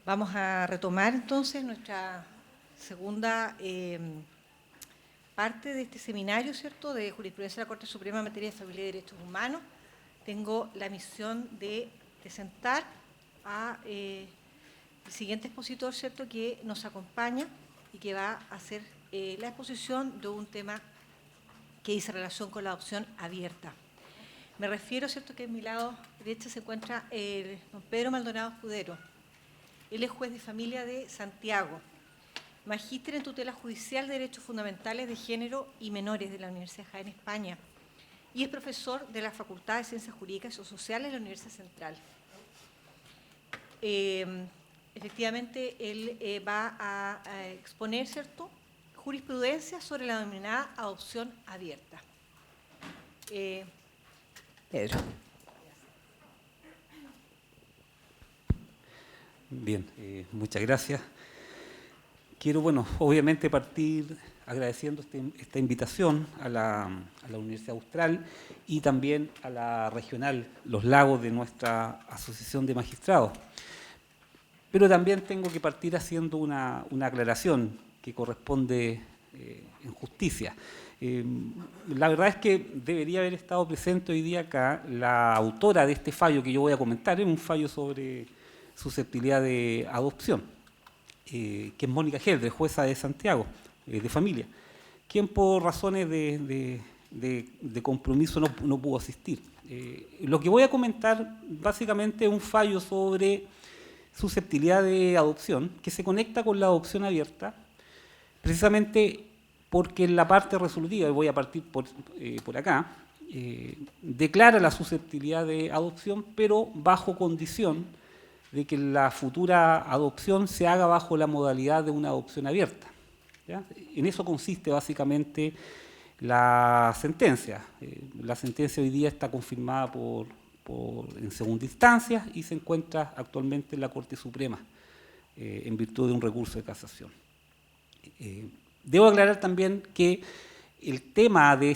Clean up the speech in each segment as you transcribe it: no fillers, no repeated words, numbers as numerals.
Vamos a retomar entonces nuestra segunda parte de este seminario, ¿cierto?, de jurisprudencia de la Corte Suprema en materia de familia y derechos humanos. Tengo la misión de presentar a el siguiente expositor, ¿cierto?, que nos acompaña y que va a hacer la exposición de un tema que dice relación con la adopción abierta. Me refiero, ¿cierto?, que en mi lado derecho se encuentra don Pedro Maldonado Escudero. Él es juez de familia de Santiago, magíster en tutela judicial de Derechos Fundamentales de Género y Menores de la Universidad de Jaén, España, y es profesor de la Facultad de Ciencias Jurídicas y Sociales de la Universidad Central. Efectivamente, él va a exponer, ¿cierto?, jurisprudencia sobre la denominada adopción abierta. Pedro. Bien, muchas gracias. Quiero, obviamente partir agradeciendo esta invitación a la Universidad Austral y también a la regional Los Lagos de nuestra Asociación de Magistrados. Pero también tengo que partir haciendo una aclaración que corresponde en justicia. La verdad es que debería haber estado presente hoy día acá la autora de este fallo que yo voy a comentar, es un fallo sobre susceptibilidad de adopción, que es Mónica Geldre, jueza de Santiago, de familia, quien por razones de compromiso no pudo asistir. Lo que voy a comentar básicamente es un fallo sobre susceptibilidad de adopción que se conecta con la adopción abierta, precisamente porque en la parte resolutiva, y voy a partir por acá, declara la susceptibilidad de adopción, pero bajo condición de que la futura adopción se haga bajo la modalidad de una adopción abierta, ¿ya? En eso consiste básicamente la sentencia. La sentencia hoy día está confirmada en segunda instancia y se encuentra actualmente en la Corte Suprema en virtud de un recurso de casación. Debo aclarar también que el tema de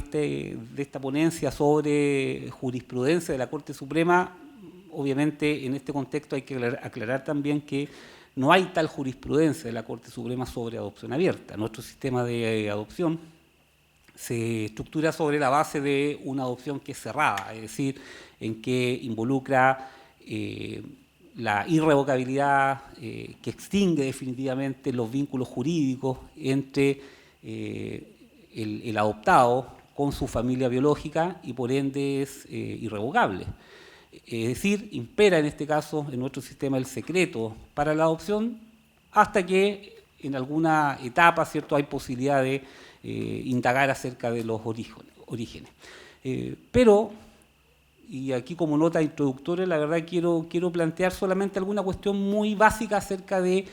esta ponencia sobre jurisprudencia de la Corte Suprema, obviamente en este contexto hay que aclarar también que no hay tal jurisprudencia de la Corte Suprema sobre adopción abierta. Nuestro sistema de adopción se estructura sobre la base de una adopción que es cerrada, es decir, en que involucra la irrevocabilidad, que extingue definitivamente los vínculos jurídicos entre el adoptado con su familia biológica y por ende es irrevocable. Es decir, impera en este caso en nuestro sistema el secreto para la adopción hasta que en alguna etapa, ¿cierto?, hay posibilidad de indagar acerca de los orígenes. Pero, y aquí como nota introductoria, la verdad quiero plantear solamente alguna cuestión muy básica acerca del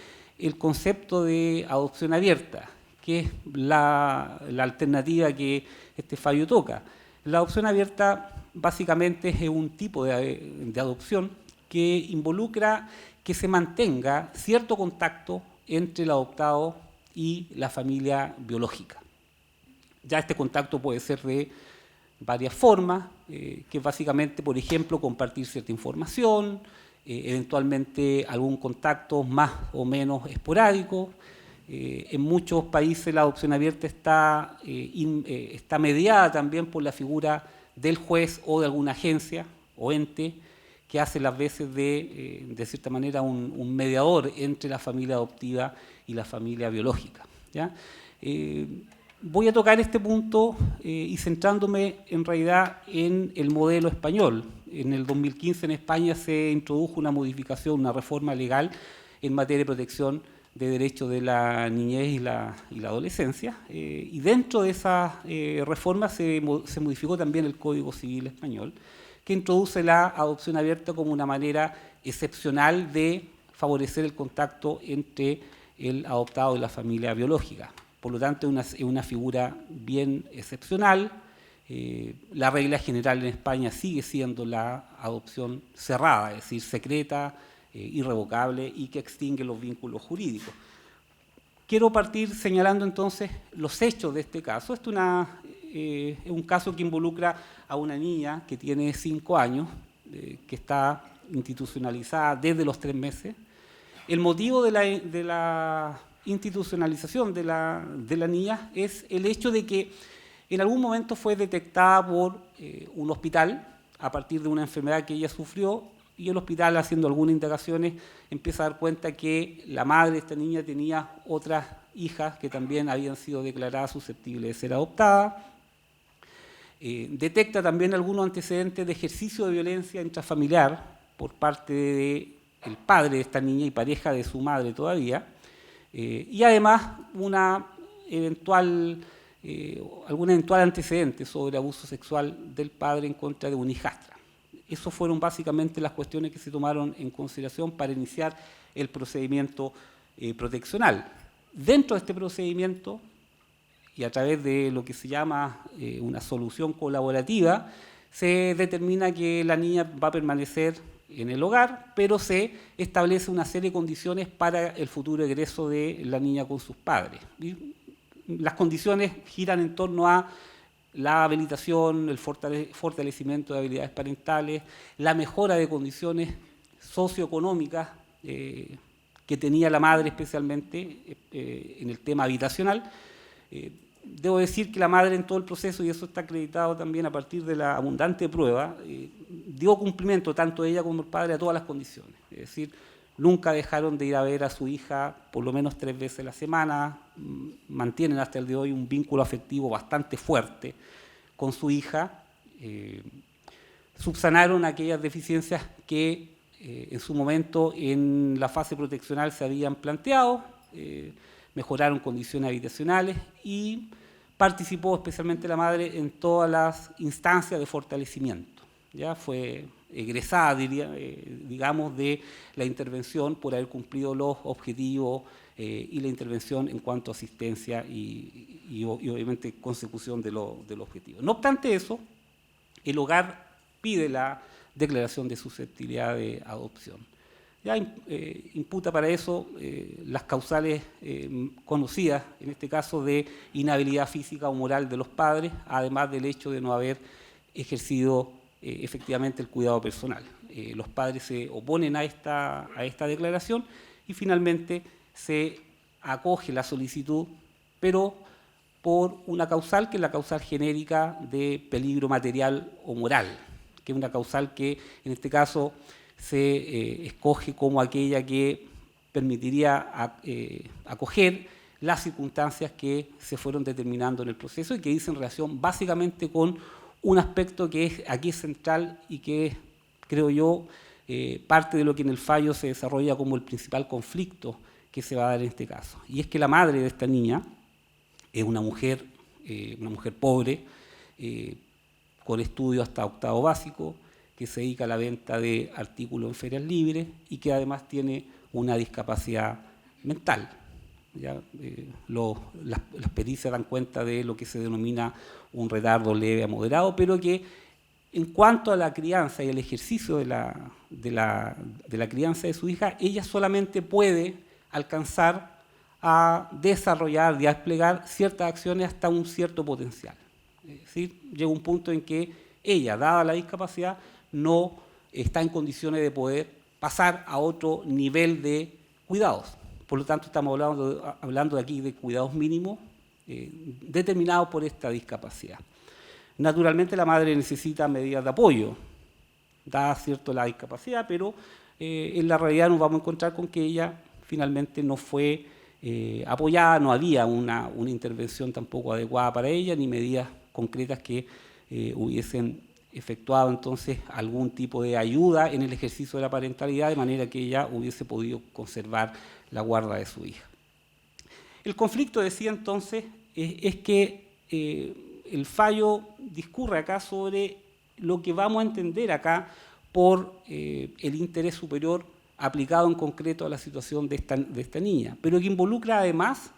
concepto de adopción abierta, que es la alternativa que este fallo toca. La adopción abierta básicamente es un tipo de adopción que involucra que se mantenga cierto contacto entre el adoptado y la familia biológica. Ya este contacto puede ser de varias formas, que básicamente, por ejemplo, compartir cierta información, eventualmente algún contacto más o menos esporádico. En muchos países la adopción abierta está mediada también por la figura del juez o de alguna agencia o ente que hace las veces de cierta manera, un mediador entre la familia adoptiva y la familia biológica, ¿ya? Voy a tocar este punto y centrándome en realidad en el modelo español. En el 2015 en España se introdujo una modificación, una reforma legal en materia de protección de derechos de la niñez y la adolescencia, y dentro de esa reforma se modificó también el Código Civil español, que introduce la adopción abierta como una manera excepcional de favorecer el contacto entre el adoptado y la familia biológica. Por lo tanto, es una figura bien excepcional. La regla general en España sigue siendo la adopción cerrada, es decir, secreta, irrevocable y que extingue los vínculos jurídicos. Quiero partir señalando entonces los hechos de este caso. Esto es un caso que involucra a una niña que tiene 5 años, que está institucionalizada desde los 3 meses El motivo de la institucionalización de la niña es el hecho de que en algún momento fue detectada por un hospital a partir de una enfermedad que ella sufrió, y el hospital, haciendo algunas indagaciones, empieza a dar cuenta que la madre de esta niña tenía otras hijas que también habían sido declaradas susceptibles de ser adoptadas. Detecta también algunos antecedentes de ejercicio de violencia intrafamiliar por parte del padre de esta niña y pareja de su madre todavía, y además algún eventual antecedente sobre abuso sexual del padre en contra de una hijastra. Esas fueron básicamente las cuestiones que se tomaron en consideración para iniciar el procedimiento proteccional. Dentro de este procedimiento, y a través de lo que se llama una solución colaborativa, se determina que la niña va a permanecer en el hogar, pero se establece una serie de condiciones para el futuro egreso de la niña con sus padres. Y las condiciones giran en torno a la habilitación, el fortalecimiento de habilidades parentales, la mejora de condiciones socioeconómicas que tenía la madre, especialmente en el tema habitacional. Debo decir que la madre en todo el proceso, y eso está acreditado también a partir de la abundante prueba, dio cumplimiento, tanto ella como el padre, a todas las condiciones. Es decir, nunca dejaron de ir a ver a su hija por lo menos 3 veces a la semana, mantienen hasta el día de hoy un vínculo afectivo bastante fuerte con su hija, subsanaron aquellas deficiencias que en su momento en la fase proteccional se habían planteado, mejoraron condiciones habitacionales y participó especialmente la madre en todas las instancias de fortalecimiento. Ya fue egresada, digamos, de la intervención por haber cumplido los objetivos y la intervención en cuanto a asistencia y obviamente consecución de los objetivos. No obstante eso, el hogar pide la declaración de susceptibilidad de adopción. Ya imputa para eso las causales conocidas, en este caso de inhabilidad física o moral de los padres, además del hecho de no haber ejercido efectivamente el cuidado personal. Los padres se oponen a esta declaración y finalmente se acoge la solicitud, pero por una causal que es la causal genérica de peligro material o moral, que es una causal que en este caso se escoge como aquella que permitiría acoger las circunstancias que se fueron determinando en el proceso y que dicen relación básicamente con un aspecto que aquí es central y que es, creo yo, parte de lo que en el fallo se desarrolla como el principal conflicto que se va a dar en este caso. Y es que la madre de esta niña es una mujer pobre, con estudios hasta 8º básico, que se dedica a la venta de artículos en ferias libres y que además tiene una discapacidad mental. ¿Ya? Las pericias dan cuenta de lo que se denomina un retardo leve a moderado, pero que en cuanto a la crianza y el ejercicio de la crianza de su hija, ella solamente puede alcanzar a desarrollar y a desplegar ciertas acciones hasta un cierto potencial. Es decir, llega un punto en que ella, dada la discapacidad, no está en condiciones de poder pasar a otro nivel de cuidados. Por lo tanto, estamos hablando de aquí de cuidados mínimos determinados por esta discapacidad. Naturalmente, la madre necesita medidas de apoyo, dada la discapacidad, pero en la realidad nos vamos a encontrar con que ella finalmente no fue apoyada, no había una intervención tampoco adecuada para ella, ni medidas concretas que hubiesen efectuado entonces algún tipo de ayuda en el ejercicio de la parentalidad, de manera que ella hubiese podido conservar la guarda de su hija. El conflicto, decía entonces, es que el fallo discurre acá sobre lo que vamos a entender acá por el interés superior aplicado en concreto a la situación de esta niña, pero que involucra además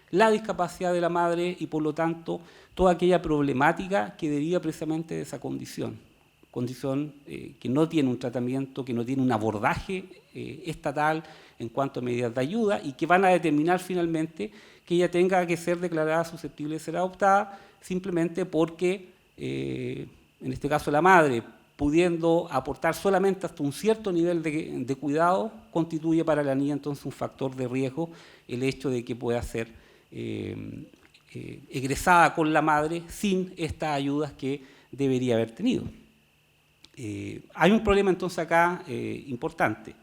la discapacidad de la madre y por lo tanto toda aquella problemática que deriva precisamente de esa condición que no tiene un tratamiento, que no tiene un abordaje estatal en cuanto a medidas de ayuda y que van a determinar finalmente que ella tenga que ser declarada susceptible de ser adoptada simplemente porque, en este caso la madre, pudiendo aportar solamente hasta un cierto nivel de cuidado, constituye para la niña entonces un factor de riesgo el hecho de que pueda ser egresada con la madre sin estas ayudas que debería haber tenido. Hay un problema entonces acá importante.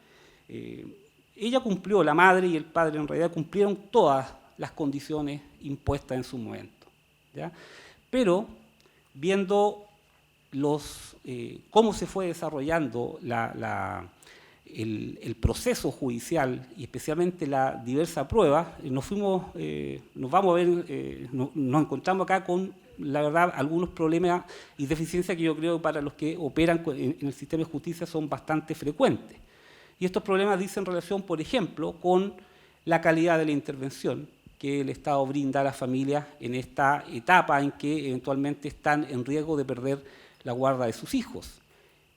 Ella cumplió, la madre y el padre en realidad cumplieron todas las condiciones impuestas en su momento, ¿ya? Pero viendo cómo se fue desarrollando el proceso judicial y especialmente la diversa prueba, nos encontramos acá con, la verdad, algunos problemas y deficiencias que yo creo para los que operan en el sistema de justicia son bastante frecuentes. Y estos problemas dicen relación, por ejemplo, con la calidad de la intervención que el Estado brinda a las familias en esta etapa en que eventualmente están en riesgo de perder la guarda de sus hijos.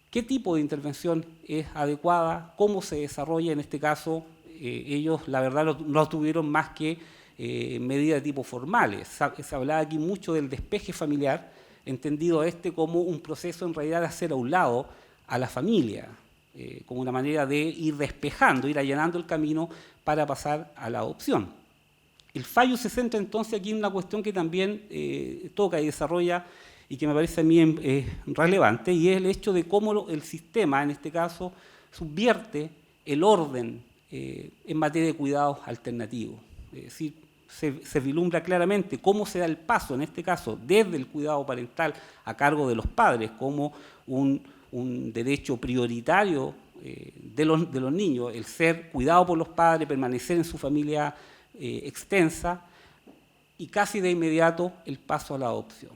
¿Qué tipo de intervención es adecuada? ¿Cómo se desarrolla? En este caso, ellos, la verdad, no tuvieron más que medidas de tipo formales. Se hablaba aquí mucho del despeje familiar, entendido como un proceso en realidad de hacer a un lado a la familia, como una manera de ir despejando, ir allanando el camino para pasar a la adopción. El fallo se centra entonces aquí en una cuestión que también toca y desarrolla y que me parece a mí relevante, y es el hecho de cómo el sistema, en este caso, subvierte el orden en materia de cuidados alternativos. Es decir, se vislumbra claramente cómo se da el paso, en este caso, desde el cuidado parental a cargo de los padres, como un derecho prioritario de los niños, el ser cuidado por los padres, permanecer en su familia extensa, y casi de inmediato el paso a la adopción,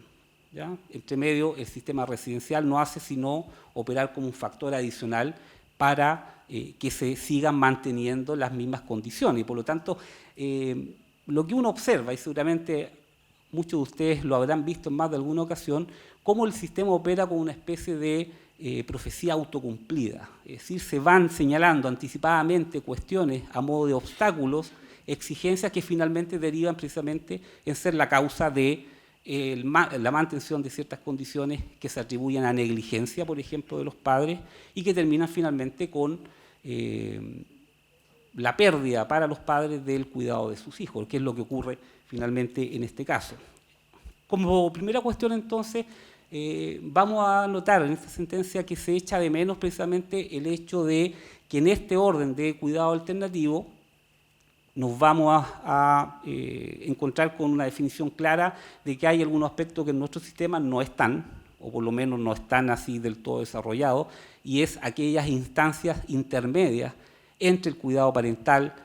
¿ya? Entre medio, el sistema residencial no hace sino operar como un factor adicional para que se sigan manteniendo las mismas condiciones. Y por lo tanto, lo que uno observa, y seguramente muchos de ustedes lo habrán visto en más de alguna ocasión, cómo el sistema opera como una especie de profecía autocumplida. Es decir, se van señalando anticipadamente cuestiones a modo de obstáculos, exigencias que finalmente derivan precisamente en ser la causa de la mantención de ciertas condiciones que se atribuyen a negligencia, por ejemplo, de los padres, y que terminan finalmente con la pérdida para los padres del cuidado de sus hijos, que es lo que ocurre finalmente en este caso. Como primera cuestión, entonces, vamos a notar en esta sentencia que se echa de menos precisamente el hecho de que en este orden de cuidado alternativo nos vamos a encontrar con una definición clara de que hay algunos aspectos que en nuestro sistema no están, o por lo menos no están así del todo desarrollados, y es aquellas instancias intermedias entre el cuidado parental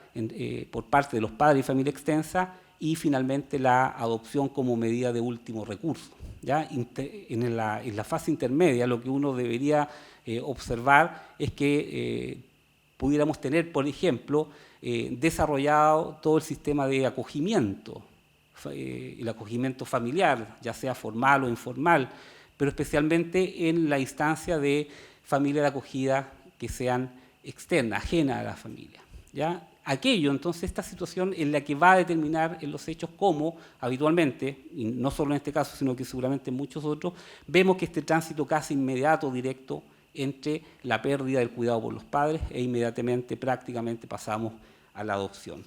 por parte de los padres y familia extensa y finalmente la adopción como medida de último recurso. ¿Ya? En la fase intermedia lo que uno debería observar es que pudiéramos tener, por ejemplo, desarrollado todo el sistema de acogimiento, el acogimiento familiar, ya sea formal o informal, pero especialmente en la instancia de familias de acogida que sean externas, ajenas a la familia, ¿ya? Aquello, entonces, esta situación en la que va a determinar en los hechos cómo, habitualmente, y no solo en este caso, sino que seguramente en muchos otros, vemos que este tránsito casi inmediato, directo, entre la pérdida del cuidado por los padres e inmediatamente, prácticamente, pasamos a la adopción.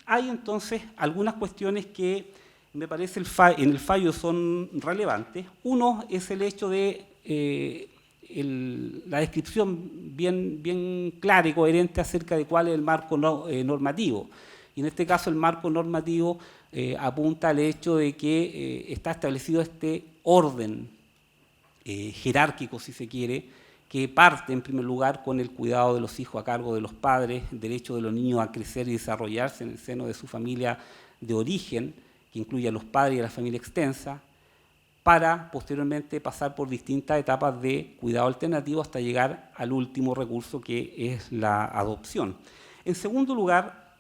Hay entonces algunas cuestiones que me parece en el fallo son relevantes. Uno es el hecho de la descripción bien clara y coherente acerca de cuál es el marco normativo. Y en este caso el marco normativo apunta al hecho de que está establecido este orden jerárquico, si se quiere, que parte en primer lugar con el cuidado de los hijos a cargo de los padres, el derecho de los niños a crecer y desarrollarse en el seno de su familia de origen, que incluye a los padres y a la familia extensa, para posteriormente pasar por distintas etapas de cuidado alternativo hasta llegar al último recurso, que es la adopción. En segundo lugar,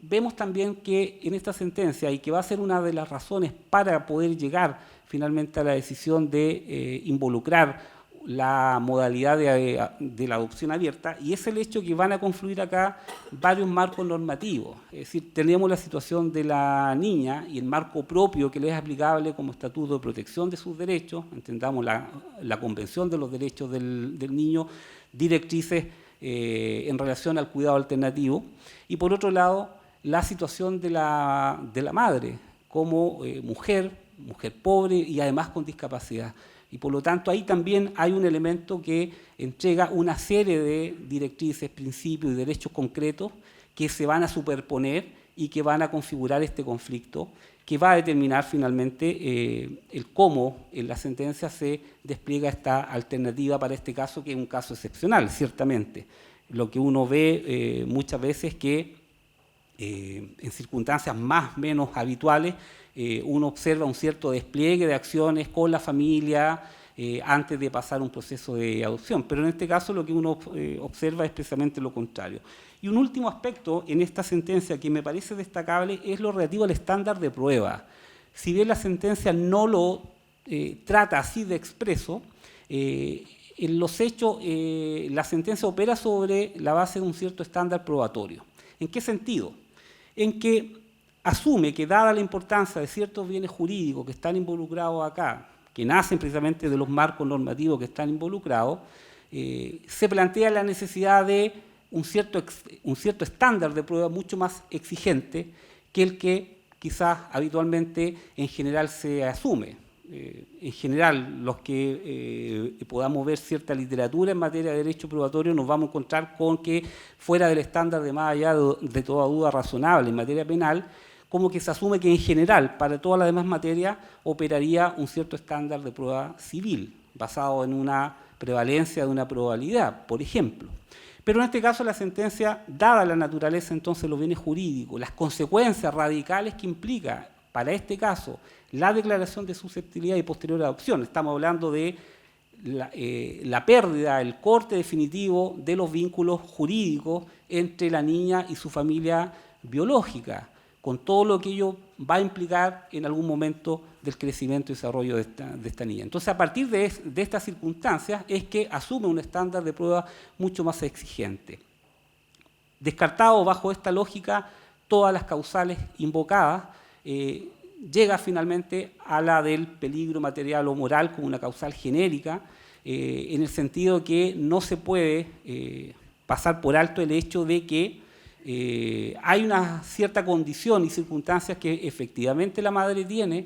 vemos también que en esta sentencia, y que va a ser una de las razones para poder llegar finalmente a la decisión de involucrar la modalidad de la adopción abierta, y es el hecho que van a confluir acá varios marcos normativos. Es decir, tenemos la situación de la niña y el marco propio que le es aplicable como estatuto de protección de sus derechos, entendamos la Convención de los Derechos del Niño, directrices en relación al cuidado alternativo, y por otro lado, la situación de la madre como mujer pobre y además con discapacidad. Y por lo tanto ahí también hay un elemento que entrega una serie de directrices, principios y derechos concretos que se van a superponer y que van a configurar este conflicto, que va a determinar finalmente el cómo en la sentencia se despliega esta alternativa para este caso, que es un caso excepcional, ciertamente. Lo que uno ve muchas veces que en circunstancias más o menos habituales, uno observa un cierto despliegue de acciones con la familia antes de pasar un proceso de adopción. Pero en este caso lo que uno observa es precisamente lo contrario. Y un último aspecto en esta sentencia que me parece destacable es lo relativo al estándar de prueba. Si bien la sentencia no lo trata así de expreso, en los hechos la sentencia opera sobre la base de un cierto estándar probatorio. ¿En qué sentido? En que asume que, dada la importancia de ciertos bienes jurídicos que están involucrados acá, que nacen precisamente de los marcos normativos que están involucrados, se plantea la necesidad de un cierto estándar de prueba mucho más exigente que el que quizás habitualmente en general se asume. En general, los que podamos ver cierta literatura en materia de derecho probatorio, nos vamos a encontrar con que fuera del estándar de más allá de toda duda razonable en materia penal, como que se asume que en general, para todas las demás materias, operaría un cierto estándar de prueba civil, basado en una prevalencia de una probabilidad, por ejemplo. Pero en este caso la sentencia, dada la naturaleza entonces de los bienes jurídicos, las consecuencias radicales que implica para este caso la declaración de susceptibilidad y posterior adopción, estamos hablando de la pérdida, el corte definitivo de los vínculos jurídicos entre la niña y su familia biológica, con todo lo que ello va a implicar en algún momento del crecimiento y desarrollo de esta niña. Entonces, a partir de estas circunstancias es que asume un estándar de prueba mucho más exigente. Descartado bajo esta lógica todas las causales invocadas, llega finalmente a la del peligro material o moral como una causal genérica, en el sentido que no se puede pasar por alto el hecho de que hay una cierta condición y circunstancias que efectivamente la madre tiene,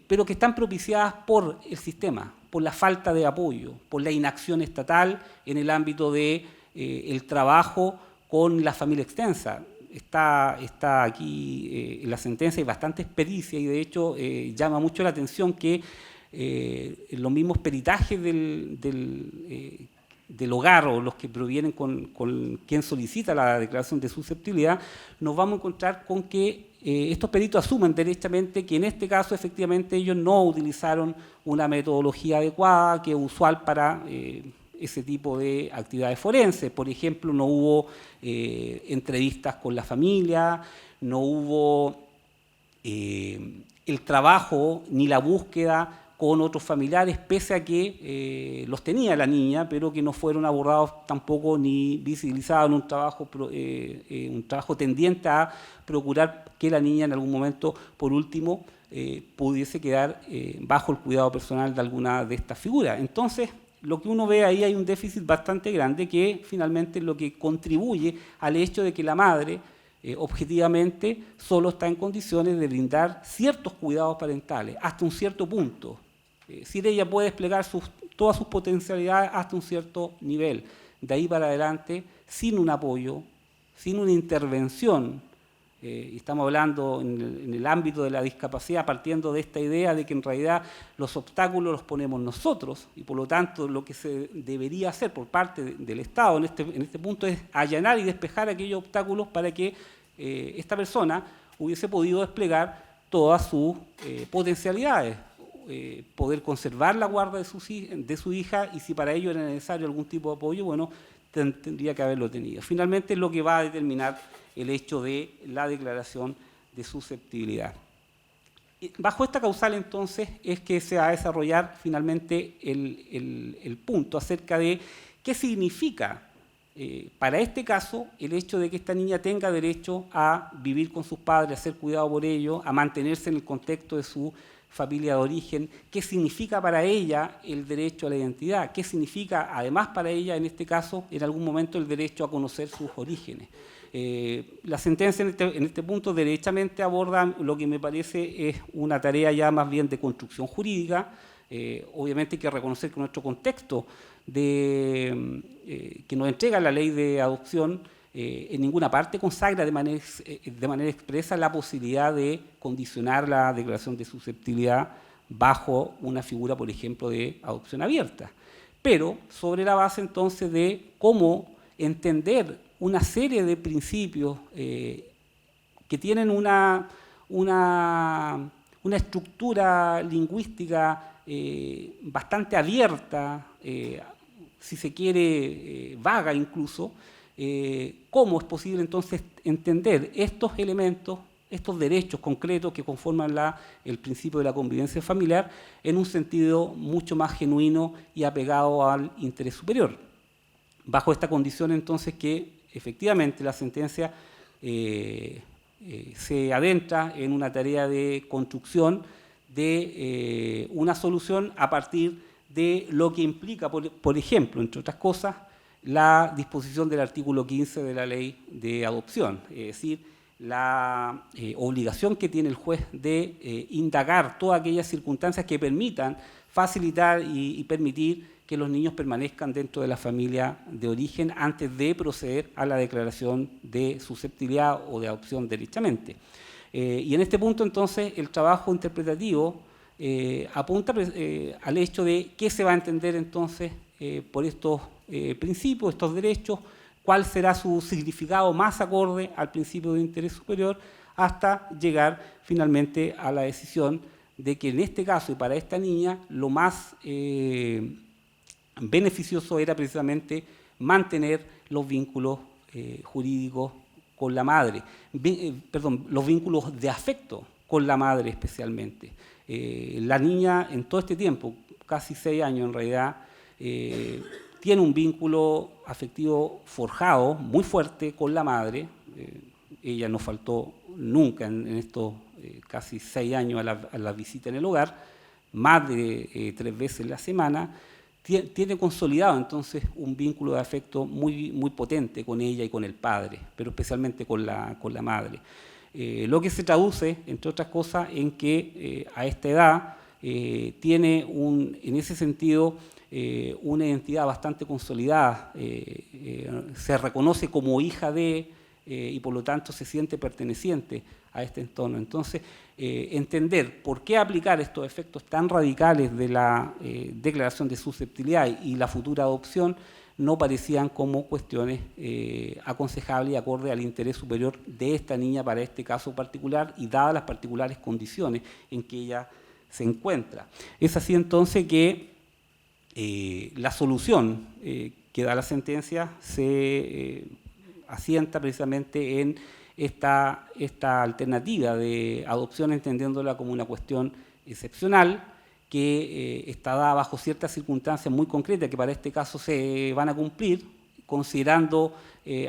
pero que están propiciadas por el sistema, por la falta de apoyo, por la inacción estatal en el ámbito del trabajo con la familia extensa. Está aquí en la sentencia, hay bastante pericia y de hecho llama mucho la atención que los mismos peritajes del hogar o los que provienen con quien solicita la declaración de susceptibilidad, nos vamos a encontrar con que estos peritos asumen derechamente que en este caso efectivamente ellos no utilizaron una metodología adecuada que es usual para ese tipo de actividades forenses. Por ejemplo, no hubo entrevistas con la familia, no hubo el trabajo ni la búsqueda con otros familiares, pese a que los tenía la niña, pero que no fueron abordados tampoco ni visibilizados en un trabajo tendiente a procurar que la niña en algún momento, por último, pudiese quedar bajo el cuidado personal de alguna de estas figuras. Entonces, lo que uno ve ahí hay un déficit bastante grande que finalmente es lo que contribuye al hecho de que la madre objetivamente solo está en condiciones de brindar ciertos cuidados parentales hasta un cierto punto. Es decir, ella puede desplegar todas sus potencialidades hasta un cierto nivel. De ahí para adelante, sin un apoyo, sin una intervención, estamos hablando en el ámbito de la discapacidad, partiendo de esta idea de que en realidad los obstáculos los ponemos nosotros y por lo tanto lo que se debería hacer por parte del Estado en este punto es allanar y despejar aquellos obstáculos para que esta persona hubiese podido desplegar todas sus potencialidades, poder conservar la guarda de su hija y si para ello era necesario algún tipo de apoyo, bueno, tendría que haberlo tenido. Finalmente es lo que va a determinar el hecho de la declaración de susceptibilidad. Bajo esta causal, entonces, es que se va a desarrollar finalmente el punto acerca de qué significa para este caso el hecho de que esta niña tenga derecho a vivir con sus padres, a ser cuidado por ellos, a mantenerse en el contexto de su familia de origen, qué significa para ella el derecho a la identidad, qué significa además para ella, en este caso, en algún momento el derecho a conocer sus orígenes. La sentencia en este punto derechamente aborda lo que me parece es una tarea ya más bien de construcción jurídica. Obviamente hay que reconocer que nuestro contexto que nos entrega la ley de adopción en ninguna parte consagra de manera expresa la posibilidad de condicionar la declaración de susceptibilidad bajo una figura, por ejemplo, de adopción abierta. Pero sobre la base entonces de cómo entender una serie de principios que tienen una estructura lingüística bastante abierta, si se quiere, vaga incluso, cómo es posible entonces entender estos elementos, estos derechos concretos que conforman el principio de la convivencia familiar en un sentido mucho más genuino y apegado al interés superior. Bajo esta condición entonces que efectivamente la sentencia se adentra en una tarea de construcción de una solución a partir de lo que implica, por ejemplo, entre otras cosas, la disposición del artículo 15 de la ley de adopción, es decir, la obligación que tiene el juez de indagar todas aquellas circunstancias que permitan facilitar y permitir que los niños permanezcan dentro de la familia de origen antes de proceder a la declaración de susceptibilidad o de adopción derechamente. Y en este punto, entonces, el trabajo interpretativo apunta al hecho de qué se va a entender, entonces, por estos principios, estos derechos, cuál será su significado más acorde al principio de interés superior, hasta llegar finalmente a la decisión de que en este caso y para esta niña lo más beneficioso era precisamente mantener los vínculos jurídicos con la madre, los vínculos de afecto con la madre especialmente. La niña en todo este tiempo, casi 6 años en realidad, tiene un vínculo afectivo forjado muy fuerte con la madre. Ella no faltó nunca en estos casi 6 años a la visita en el hogar, más de 3 veces en la semana. Tiene consolidado entonces un vínculo de afecto muy, muy potente con ella y con el padre, pero especialmente con la madre. Lo que se traduce, entre otras cosas, en que a esta edad tiene en ese sentido una identidad bastante consolidada, se reconoce como hija de y por lo tanto se siente perteneciente a este entorno. Entonces, entender por qué aplicar estos efectos tan radicales de la declaración de susceptibilidad y la futura adopción no parecían como cuestiones aconsejables y acorde al interés superior de esta niña para este caso particular y dadas las particulares condiciones en que ella se encuentra. Es así entonces que la solución que da la sentencia se asienta precisamente en esta alternativa de adopción, entendiéndola como una cuestión excepcional que está dada bajo ciertas circunstancias muy concretas que para este caso se van a cumplir, considerando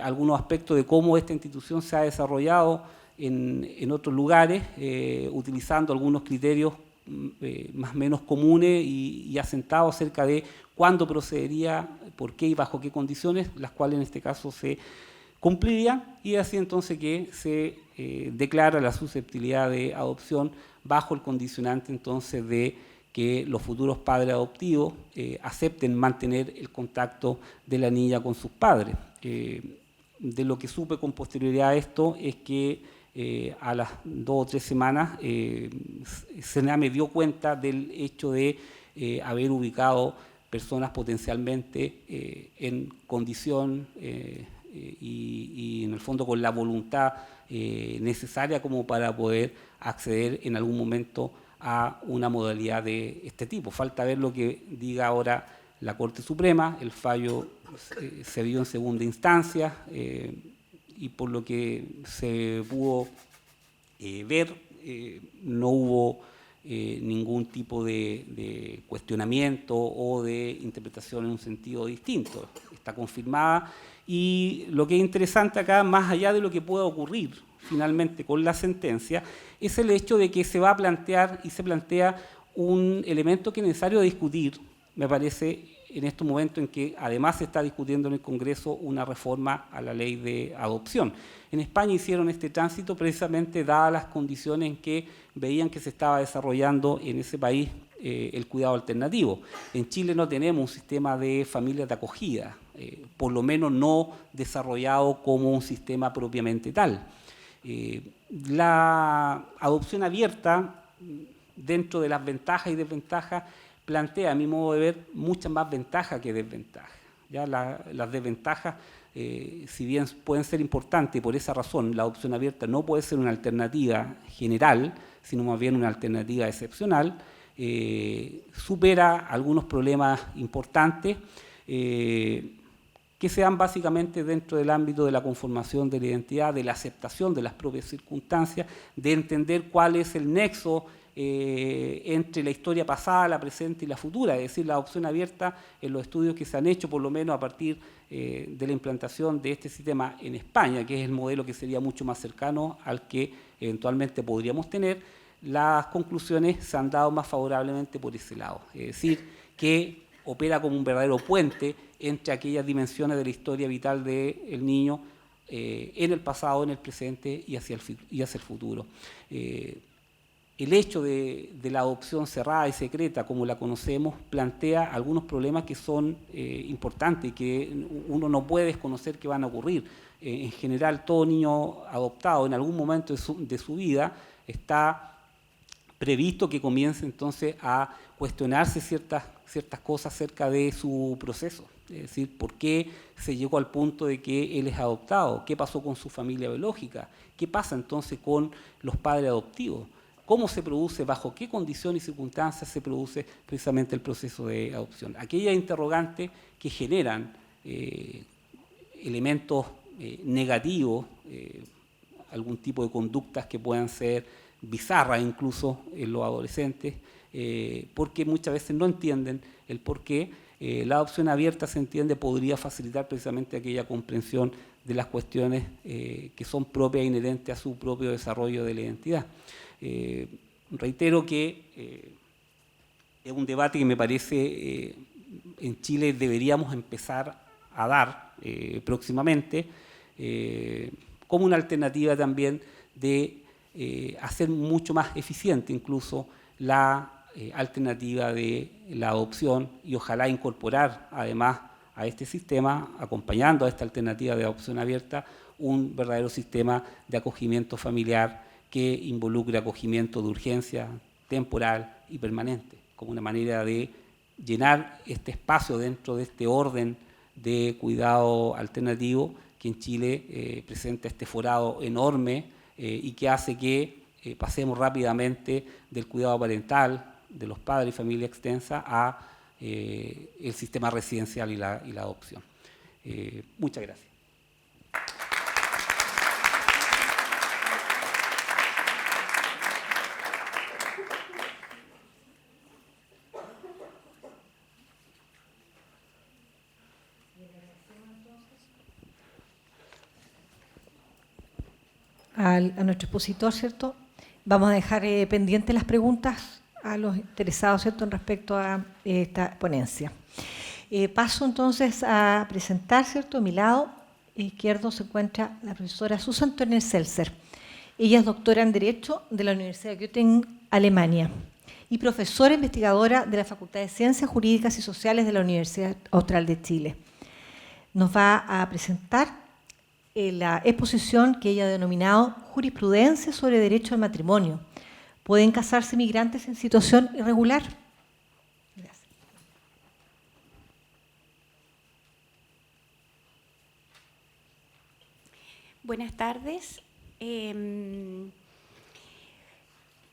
algunos aspectos de cómo esta institución se ha desarrollado en otros lugares, utilizando algunos criterios más o menos comunes y asentados acerca de cuándo procedería, por qué y bajo qué condiciones, las cuales en este caso se cumplirían, y así entonces que se declara la susceptibilidad de adopción bajo el condicionante entonces de que los futuros padres adoptivos acepten mantener el contacto de la niña con sus padres. De lo que supe con posterioridad a esto es que a las 2 o 3 semanas SENAME dio cuenta del hecho de haber ubicado personas potencialmente en condición y en el fondo con la voluntad necesaria como para poder acceder en algún momento a una modalidad de este tipo. Falta ver lo que diga ahora la Corte Suprema. El fallo se vio en segunda instancia y por lo que se pudo ver no hubo ningún tipo de cuestionamiento o de interpretación en un sentido distinto. Está confirmada, y lo que es interesante acá, más allá de lo que pueda ocurrir finalmente con la sentencia, es el hecho de que se va a plantear y se plantea un elemento que es necesario discutir, me parece, en estos momentos en que además se está discutiendo en el Congreso una reforma a la ley de adopción. En España hicieron este tránsito precisamente dadas las condiciones en que veían que se estaba desarrollando en ese país el cuidado alternativo. En Chile no tenemos un sistema de familias de acogida, por lo menos no desarrollado como un sistema propiamente tal. La adopción abierta, dentro de las ventajas y desventajas, plantea, a mi modo de ver, muchas más ventajas que desventajas. ¿Ya? Las desventajas, si bien pueden ser importantes, y por esa razón la adopción abierta no puede ser una alternativa general, sino más bien una alternativa excepcional, supera algunos problemas importantes que se dan básicamente dentro del ámbito de la conformación de la identidad, de la aceptación de las propias circunstancias, de entender cuál es el nexo entre la historia pasada, la presente y la futura. Es decir, la adopción abierta, en los estudios que se han hecho, por lo menos a partir de la implantación de este sistema en España, que es el modelo que sería mucho más cercano al que eventualmente podríamos tener, las conclusiones se han dado más favorablemente por ese lado. Es decir, que opera como un verdadero puente entre aquellas dimensiones de la historia vital del niño en el pasado, en el presente y hacia el futuro. El hecho de la adopción cerrada y secreta, como la conocemos, plantea algunos problemas que son importantes y que uno no puede desconocer que van a ocurrir. En general, todo niño adoptado en algún momento de su vida está previsto que comience entonces a cuestionarse ciertas cosas acerca de su proceso. Es decir, ¿por qué se llegó al punto de que él es adoptado? ¿Qué pasó con su familia biológica? ¿Qué pasa entonces con los padres adoptivos? ¿Cómo se produce, bajo qué condiciones y circunstancias se produce precisamente el proceso de adopción? Aquellas interrogantes que generan elementos negativos, algún tipo de conductas que puedan ser bizarras incluso en los adolescentes, porque muchas veces no entienden el por qué. La adopción abierta, se entiende, podría facilitar precisamente aquella comprensión de las cuestiones que son propias e inherentes a su propio desarrollo de la identidad. Reitero que es un debate que me parece en Chile deberíamos empezar a dar próximamente como una alternativa también de hacer mucho más eficiente incluso la alternativa de la adopción, y ojalá incorporar además a este sistema, acompañando a esta alternativa de adopción abierta, un verdadero sistema de acogimiento familiar que involucre acogimiento de urgencia temporal y permanente, como una manera de llenar este espacio dentro de este orden de cuidado alternativo que en Chile presenta este forado enorme y que hace que pasemos rápidamente del cuidado parental, de los padres y familia extensa, a el sistema residencial y la adopción. Muchas gracias. A nuestro expositor, ¿cierto? Vamos a dejar pendientes las preguntas a los interesados, ¿cierto?, en respecto a esta ponencia. Paso entonces a presentar, ¿cierto? A mi lado izquierdo se encuentra la profesora Susan Turner-Seltzer. Ella es doctora en Derecho de la Universidad de Göttingen, Alemania, y profesora investigadora de la Facultad de Ciencias Jurídicas y Sociales de la Universidad Austral de Chile. Nos va a presentar la exposición que ella ha denominado Jurisprudencia sobre Derecho al Matrimonio. ¿Pueden casarse migrantes en situación irregular? Gracias. Buenas tardes.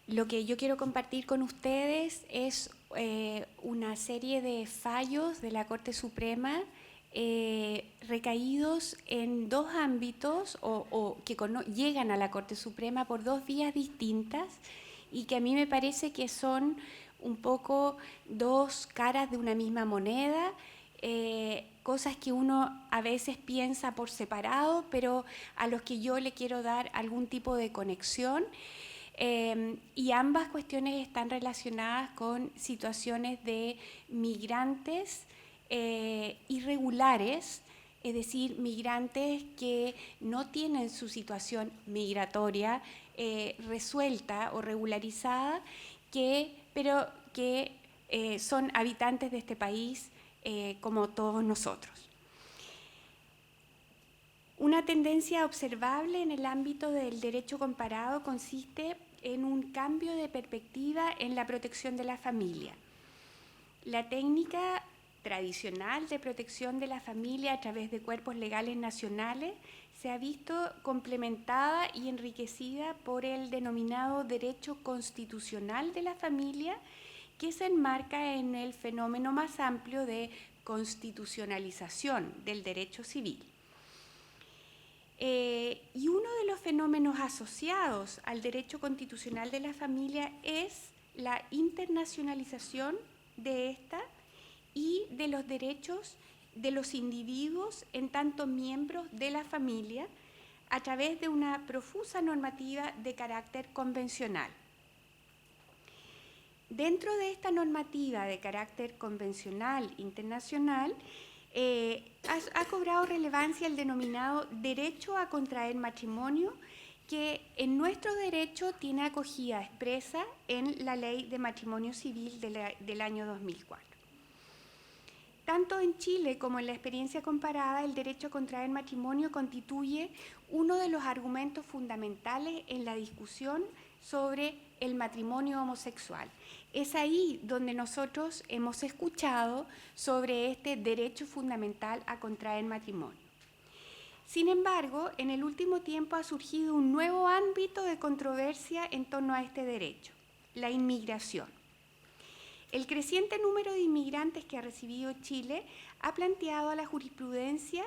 Lo que yo quiero compartir con ustedes es una serie de fallos de la Corte Suprema recaídos en dos ámbitos o que llegan a la Corte Suprema por dos vías distintas y que a mí me parece que son un poco dos caras de una misma moneda, cosas que uno a veces piensa por separado, pero a los que yo le quiero dar algún tipo de conexión. Y ambas cuestiones están relacionadas con situaciones de migrantes irregulares, es decir, migrantes que no tienen su situación migratoria resuelta o regularizada, pero que son habitantes de este país como todos nosotros. Una tendencia observable en el ámbito del derecho comparado consiste en un cambio de perspectiva en la protección de la familia. La técnica tradicional de protección de la familia a través de cuerpos legales nacionales se ha visto complementada y enriquecida por el denominado derecho constitucional de la familia, que se enmarca en el fenómeno más amplio de constitucionalización del derecho civil. Y uno de los fenómenos asociados al derecho constitucional de la familia es la internacionalización de esta y de los derechos de los individuos en tanto miembros de la familia a través de una profusa normativa de carácter convencional. Dentro de esta normativa de carácter convencional internacional, ha cobrado relevancia el denominado derecho a contraer matrimonio, que en nuestro derecho tiene acogida expresa en la Ley de Matrimonio Civil del año 2004. Tanto en Chile como en la experiencia comparada, el derecho a contraer matrimonio constituye uno de los argumentos fundamentales en la discusión sobre el matrimonio homosexual. Es ahí donde nosotros hemos escuchado sobre este derecho fundamental a contraer matrimonio. Sin embargo, en el último tiempo ha surgido un nuevo ámbito de controversia en torno a este derecho, la inmigración. El creciente número de inmigrantes que ha recibido Chile ha planteado a la jurisprudencia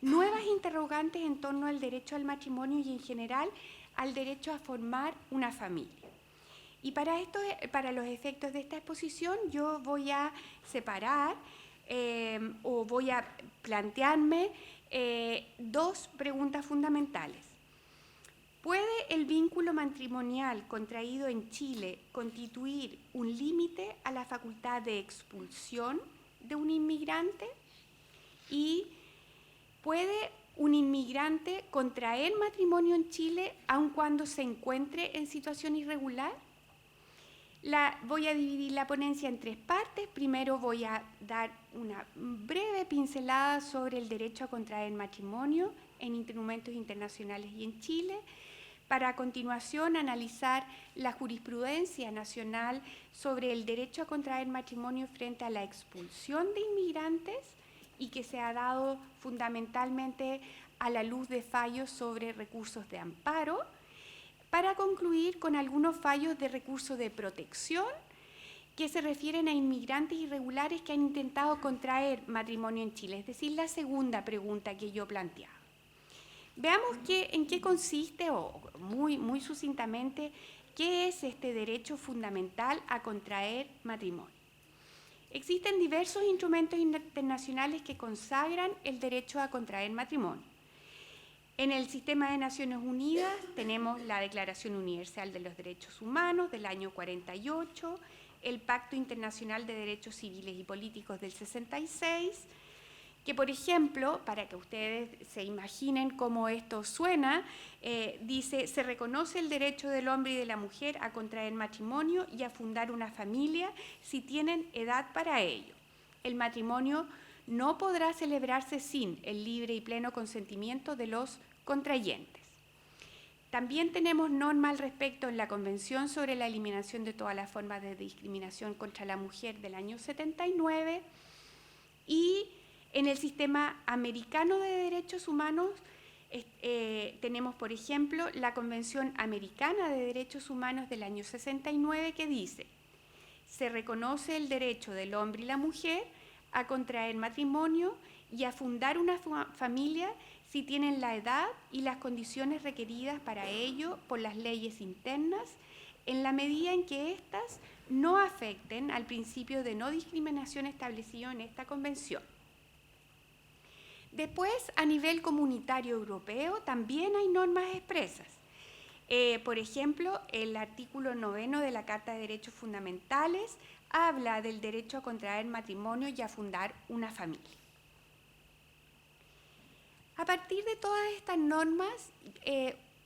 nuevas interrogantes en torno al derecho al matrimonio y en general al derecho a formar una familia. Y para los efectos de esta exposición yo voy a separar o voy a plantearme dos preguntas fundamentales. ¿Puede el vínculo matrimonial contraído en Chile constituir un límite a la facultad de expulsión de un inmigrante? ¿Y puede un inmigrante contraer matrimonio en Chile aun cuando se encuentre en situación irregular? Voy a dividir la ponencia en tres partes. Primero voy a dar una breve pincelada sobre el derecho a contraer matrimonio en instrumentos internacionales y en Chile, para a continuación analizar la jurisprudencia nacional sobre el derecho a contraer matrimonio frente a la expulsión de inmigrantes y que se ha dado fundamentalmente a la luz de fallos sobre recursos de amparo, para concluir con algunos fallos de recurso de protección que se refieren a inmigrantes irregulares que han intentado contraer matrimonio en Chile, es decir, la segunda pregunta que yo planteaba. Veamos en qué consiste, o muy sucintamente, qué es este derecho fundamental a contraer matrimonio. Existen diversos instrumentos internacionales que consagran el derecho a contraer matrimonio. En el sistema de Naciones Unidas tenemos la Declaración Universal de los Derechos Humanos del año 48, el Pacto Internacional de Derechos Civiles y Políticos del 66, que, por ejemplo, para que ustedes se imaginen cómo esto suena, dice: se reconoce el derecho del hombre y de la mujer a contraer matrimonio y a fundar una familia si tienen edad para ello. El matrimonio no podrá celebrarse sin el libre y pleno consentimiento de los contrayentes. También tenemos norma al respecto en la Convención sobre la Eliminación de todas las formas de discriminación contra la mujer del año 79, y en el sistema americano de derechos humanos tenemos, por ejemplo, la Convención Americana de Derechos Humanos del año 69, que dice: se reconoce el derecho del hombre y la mujer a contraer matrimonio y a fundar una familia si tienen la edad y las condiciones requeridas para ello por las leyes internas, en la medida en que éstas no afecten al principio de no discriminación establecido en esta convención. Después, a nivel comunitario europeo, también hay normas expresas. Por ejemplo, el artículo 9 de la Carta de Derechos Fundamentales habla del derecho a contraer matrimonio y a fundar una familia. A partir de todas estas normas,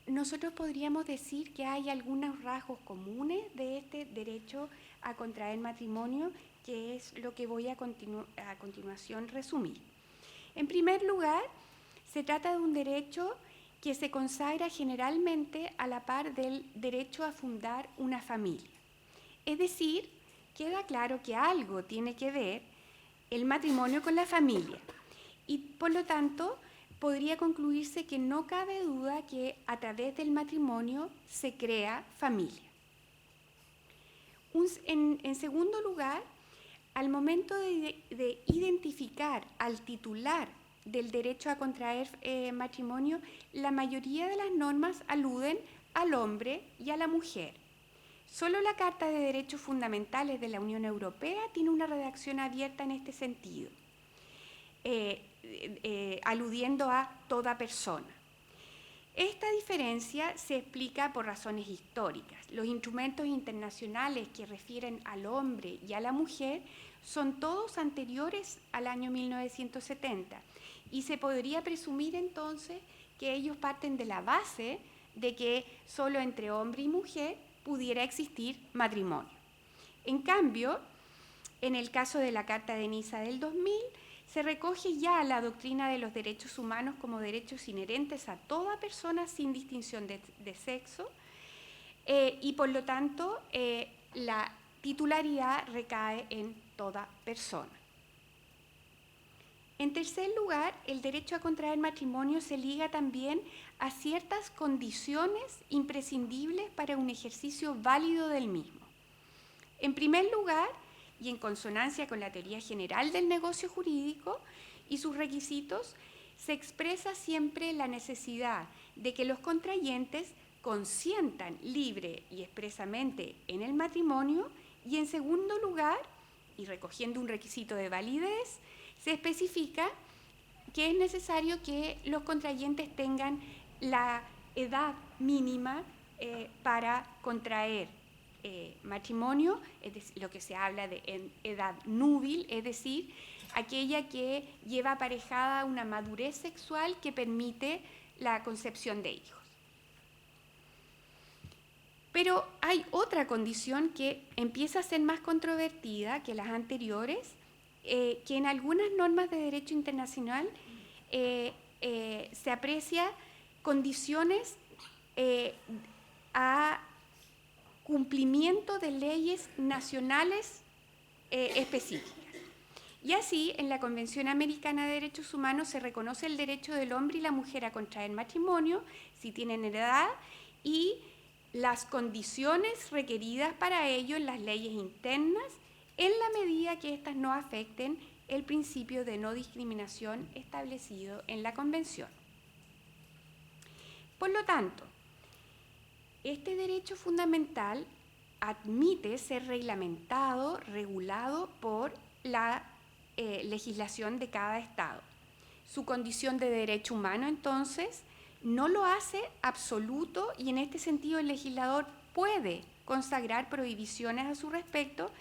nosotros podríamos decir que hay algunos rasgos comunes de este derecho a contraer matrimonio, que es lo que voy a continuación resumir. En primer lugar, se trata de un derecho que se consagra generalmente a la par del derecho a fundar una familia. Es decir, queda claro que algo tiene que ver el matrimonio con la familia y, por lo tanto, podría concluirse que no cabe duda que a través del matrimonio se crea familia. En segundo lugar, al momento de identificar al titular del derecho a contraer matrimonio, la mayoría de las normas aluden al hombre y a la mujer. Solo la Carta de Derechos Fundamentales de la Unión Europea tiene una redacción abierta en este sentido, aludiendo a toda persona. Esta diferencia se explica por razones históricas. Los instrumentos internacionales que refieren al hombre y a la mujer son todos anteriores al año 1970 y se podría presumir entonces que ellos parten de la base de que solo entre hombre y mujer pudiera existir matrimonio. En cambio, en el caso de la Carta de Niza del 2000, se recoge ya la doctrina de los derechos humanos como derechos inherentes a toda persona sin distinción de sexo y por lo tanto la titularidad recae en toda persona. En tercer lugar, el derecho a contraer matrimonio se liga también a ciertas condiciones imprescindibles para un ejercicio válido del mismo. En primer lugar, y en consonancia con la teoría general del negocio jurídico y sus requisitos, se expresa siempre la necesidad de que los contrayentes consientan libre y expresamente en el matrimonio y, en segundo lugar, y recogiendo un requisito de validez, se especifica que es necesario que los contrayentes tengan la edad mínima para contraer matrimonio, es decir, lo que se habla de edad núbil, es decir, aquella que lleva aparejada una madurez sexual que permite la concepción de hijos. Pero hay otra condición que empieza a ser más controvertida que las anteriores, que en algunas normas de derecho internacional se aprecia condiciones a cumplimiento de leyes nacionales específicas. Y así, en la Convención Americana de Derechos Humanos se reconoce el derecho del hombre y la mujer a contraer matrimonio si tienen edad y las condiciones requeridas para ello en las leyes internas, en la medida que éstas no afecten el principio de no discriminación establecido en la Convención. Por lo tanto, este derecho fundamental admite ser reglamentado, regulado por la legislación de cada Estado. Su condición de derecho humano, entonces, no lo hace absoluto y en este sentido el legislador puede consagrar prohibiciones a su respecto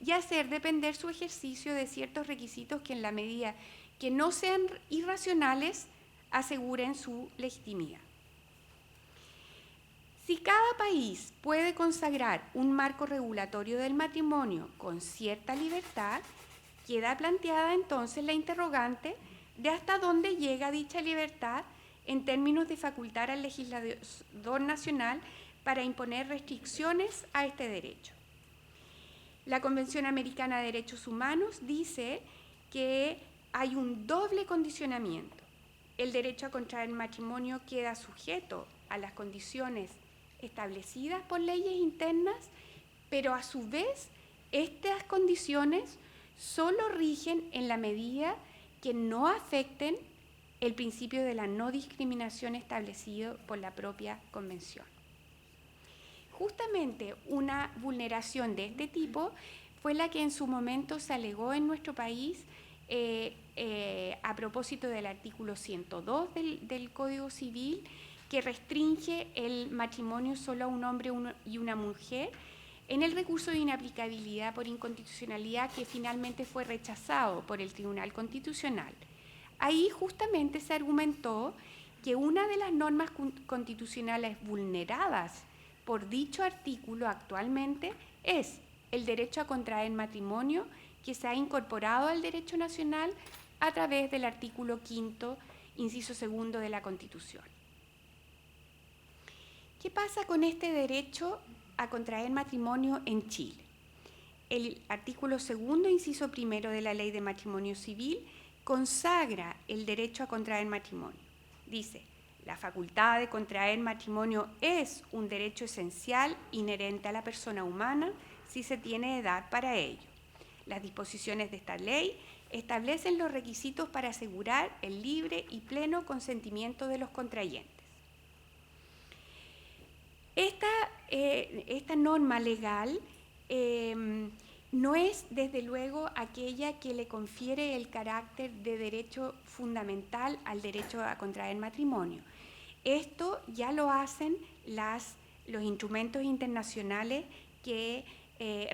y hacer depender su ejercicio de ciertos requisitos que en la medida que no sean irracionales aseguren su legitimidad. Si cada país puede consagrar un marco regulatorio del matrimonio con cierta libertad, queda planteada entonces la interrogante de hasta dónde llega dicha libertad en términos de facultar al legislador nacional para imponer restricciones a este derecho. La Convención Americana de Derechos Humanos dice que hay un doble condicionamiento. El derecho a contraer matrimonio queda sujeto a las condiciones establecidas por leyes internas, pero a su vez estas condiciones solo rigen en la medida que no afecten el principio de la no discriminación establecido por la propia Convención. Justamente una vulneración de este tipo fue la que en su momento se alegó en nuestro país a propósito del artículo 102 del Código Civil, que restringe el matrimonio solo a un hombre y una mujer, en el recurso de inaplicabilidad por inconstitucionalidad que finalmente fue rechazado por el Tribunal Constitucional. Ahí justamente se argumentó que una de las normas constitucionales vulneradas por dicho artículo actualmente es el derecho a contraer matrimonio, que se ha incorporado al derecho nacional a través del artículo 5º, inciso 2 de la Constitución. ¿Qué pasa con este derecho a contraer matrimonio en Chile? El artículo 2º, inciso 1 de la Ley de Matrimonio Civil consagra el derecho a contraer matrimonio. Dice: la facultad de contraer matrimonio es un derecho esencial inherente a la persona humana si se tiene edad para ello. Las disposiciones de esta ley establecen los requisitos para asegurar el libre y pleno consentimiento de los contrayentes. Esta norma legal no es, desde luego, aquella que le confiere el carácter de derecho fundamental al derecho a contraer matrimonio. Esto ya lo hacen los instrumentos internacionales que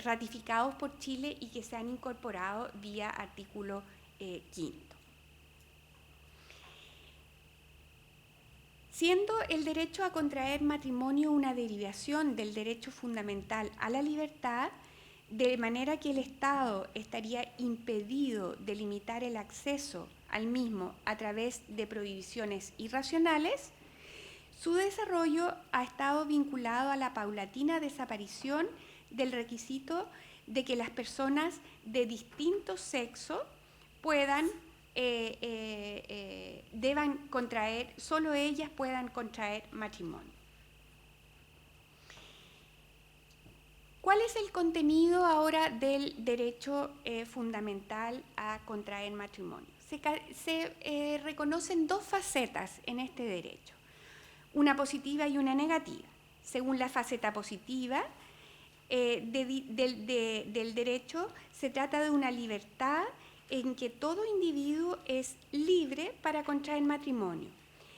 ratificados por Chile y que se han incorporado vía artículo 5º. Siendo el derecho a contraer matrimonio una derivación del derecho fundamental a la libertad, de manera que el Estado estaría impedido de limitar el acceso al mismo a través de prohibiciones irracionales, su desarrollo ha estado vinculado a la paulatina desaparición del requisito de que las personas de distinto sexo deban contraer, solo ellas puedan contraer matrimonio. ¿Cuál es el contenido ahora del derecho fundamental a contraer matrimonio? Se reconocen dos facetas en este derecho, una positiva y una negativa. Según la faceta positiva del derecho, se trata de una libertad en que todo individuo es libre para contraer matrimonio,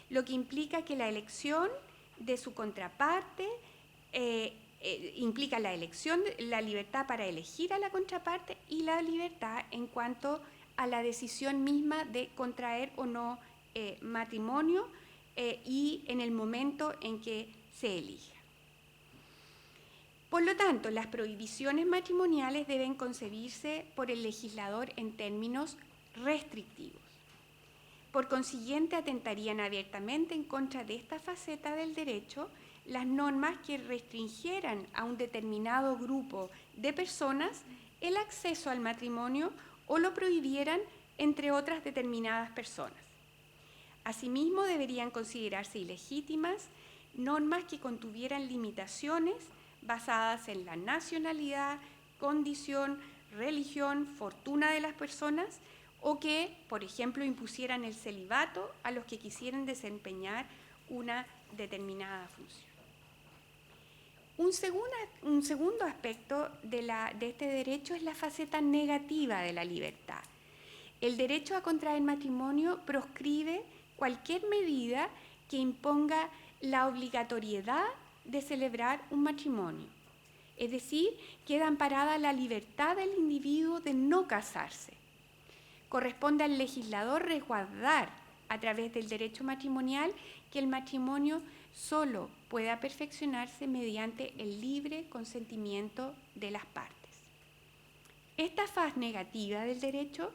lo que implica que la elección de su contraparte implica la libertad para elegir a la contraparte y la libertad en cuanto a la decisión misma de contraer o no matrimonio y en el momento en que se elija. Por lo tanto, las prohibiciones matrimoniales deben concebirse por el legislador en términos restrictivos. Por consiguiente, atentarían abiertamente en contra de esta faceta del derecho las normas que restringieran a un determinado grupo de personas el acceso al matrimonio o lo prohibieran entre otras determinadas personas. Asimismo, deberían considerarse ilegítimas normas que contuvieran limitaciones basadas en la nacionalidad, condición, religión, fortuna de las personas o que, por ejemplo, impusieran el celibato a los que quisieran desempeñar una determinada función. Un segundo aspecto de este derecho es la faceta negativa de la libertad. El derecho a contraer matrimonio proscribe cualquier medida que imponga la obligatoriedad de celebrar un matrimonio. Es decir, queda amparada la libertad del individuo de no casarse. Corresponde al legislador resguardar a través del derecho matrimonial que el matrimonio solo pueda perfeccionarse mediante el libre consentimiento de las partes. Esta faz negativa del derecho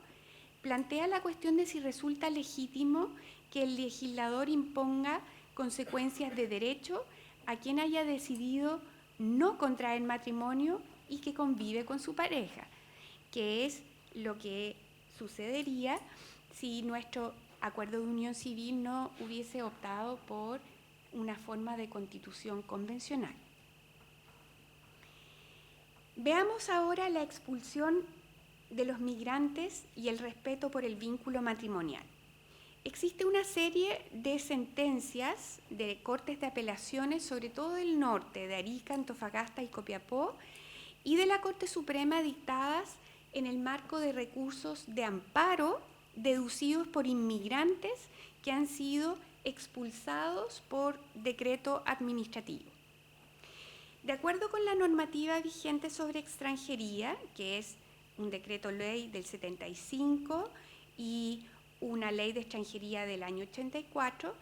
plantea la cuestión de si resulta legítimo que el legislador imponga consecuencias de derecho a quien haya decidido no contraer matrimonio y que convive con su pareja, que es lo que sucedería si nuestro acuerdo de unión civil no hubiese optado por una forma de constitución convencional. Veamos ahora la expulsión de los migrantes y el respeto por el vínculo matrimonial. Existe una serie de sentencias de cortes de apelaciones, sobre todo del norte, de Arica, Antofagasta y Copiapó, y de la Corte Suprema dictadas en el marco de recursos de amparo deducidos por inmigrantes que han sido expulsados por decreto administrativo. De acuerdo con la normativa vigente sobre extranjería, que es un decreto ley del 75 y una ley de extranjería del año 84,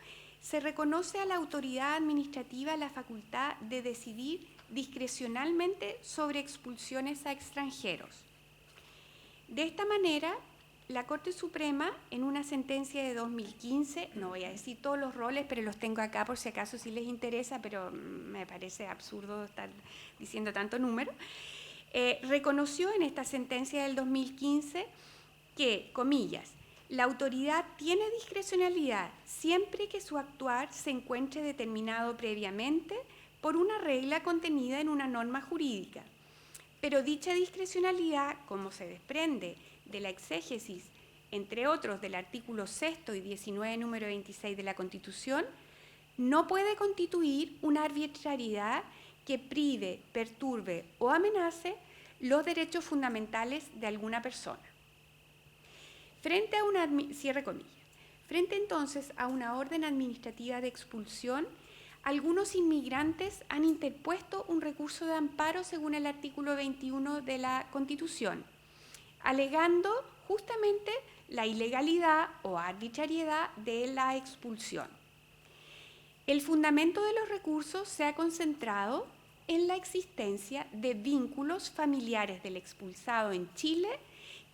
se reconoce a la autoridad administrativa la facultad de decidir discrecionalmente sobre expulsiones a extranjeros. De esta manera, la Corte Suprema, en una sentencia de 2015, no voy a decir todos los roles, pero los tengo acá por si acaso si les interesa, pero me parece absurdo estar diciendo tanto número, reconoció en esta sentencia del 2015 que, comillas, la autoridad tiene discrecionalidad siempre que su actuar se encuentre determinado previamente por una regla contenida en una norma jurídica. Pero dicha discrecionalidad, como se desprende de la exégesis, entre otros, del artículo 6 y 19, número 26 de la Constitución, no puede constituir una arbitrariedad que prive, perturbe o amenace los derechos fundamentales de alguna persona. Frente entonces a una orden administrativa de expulsión, algunos inmigrantes han interpuesto un recurso de amparo según el artículo 21 de la Constitución, alegando justamente la ilegalidad o arbitrariedad de la expulsión. El fundamento de los recursos se ha concentrado en la existencia de vínculos familiares del expulsado en Chile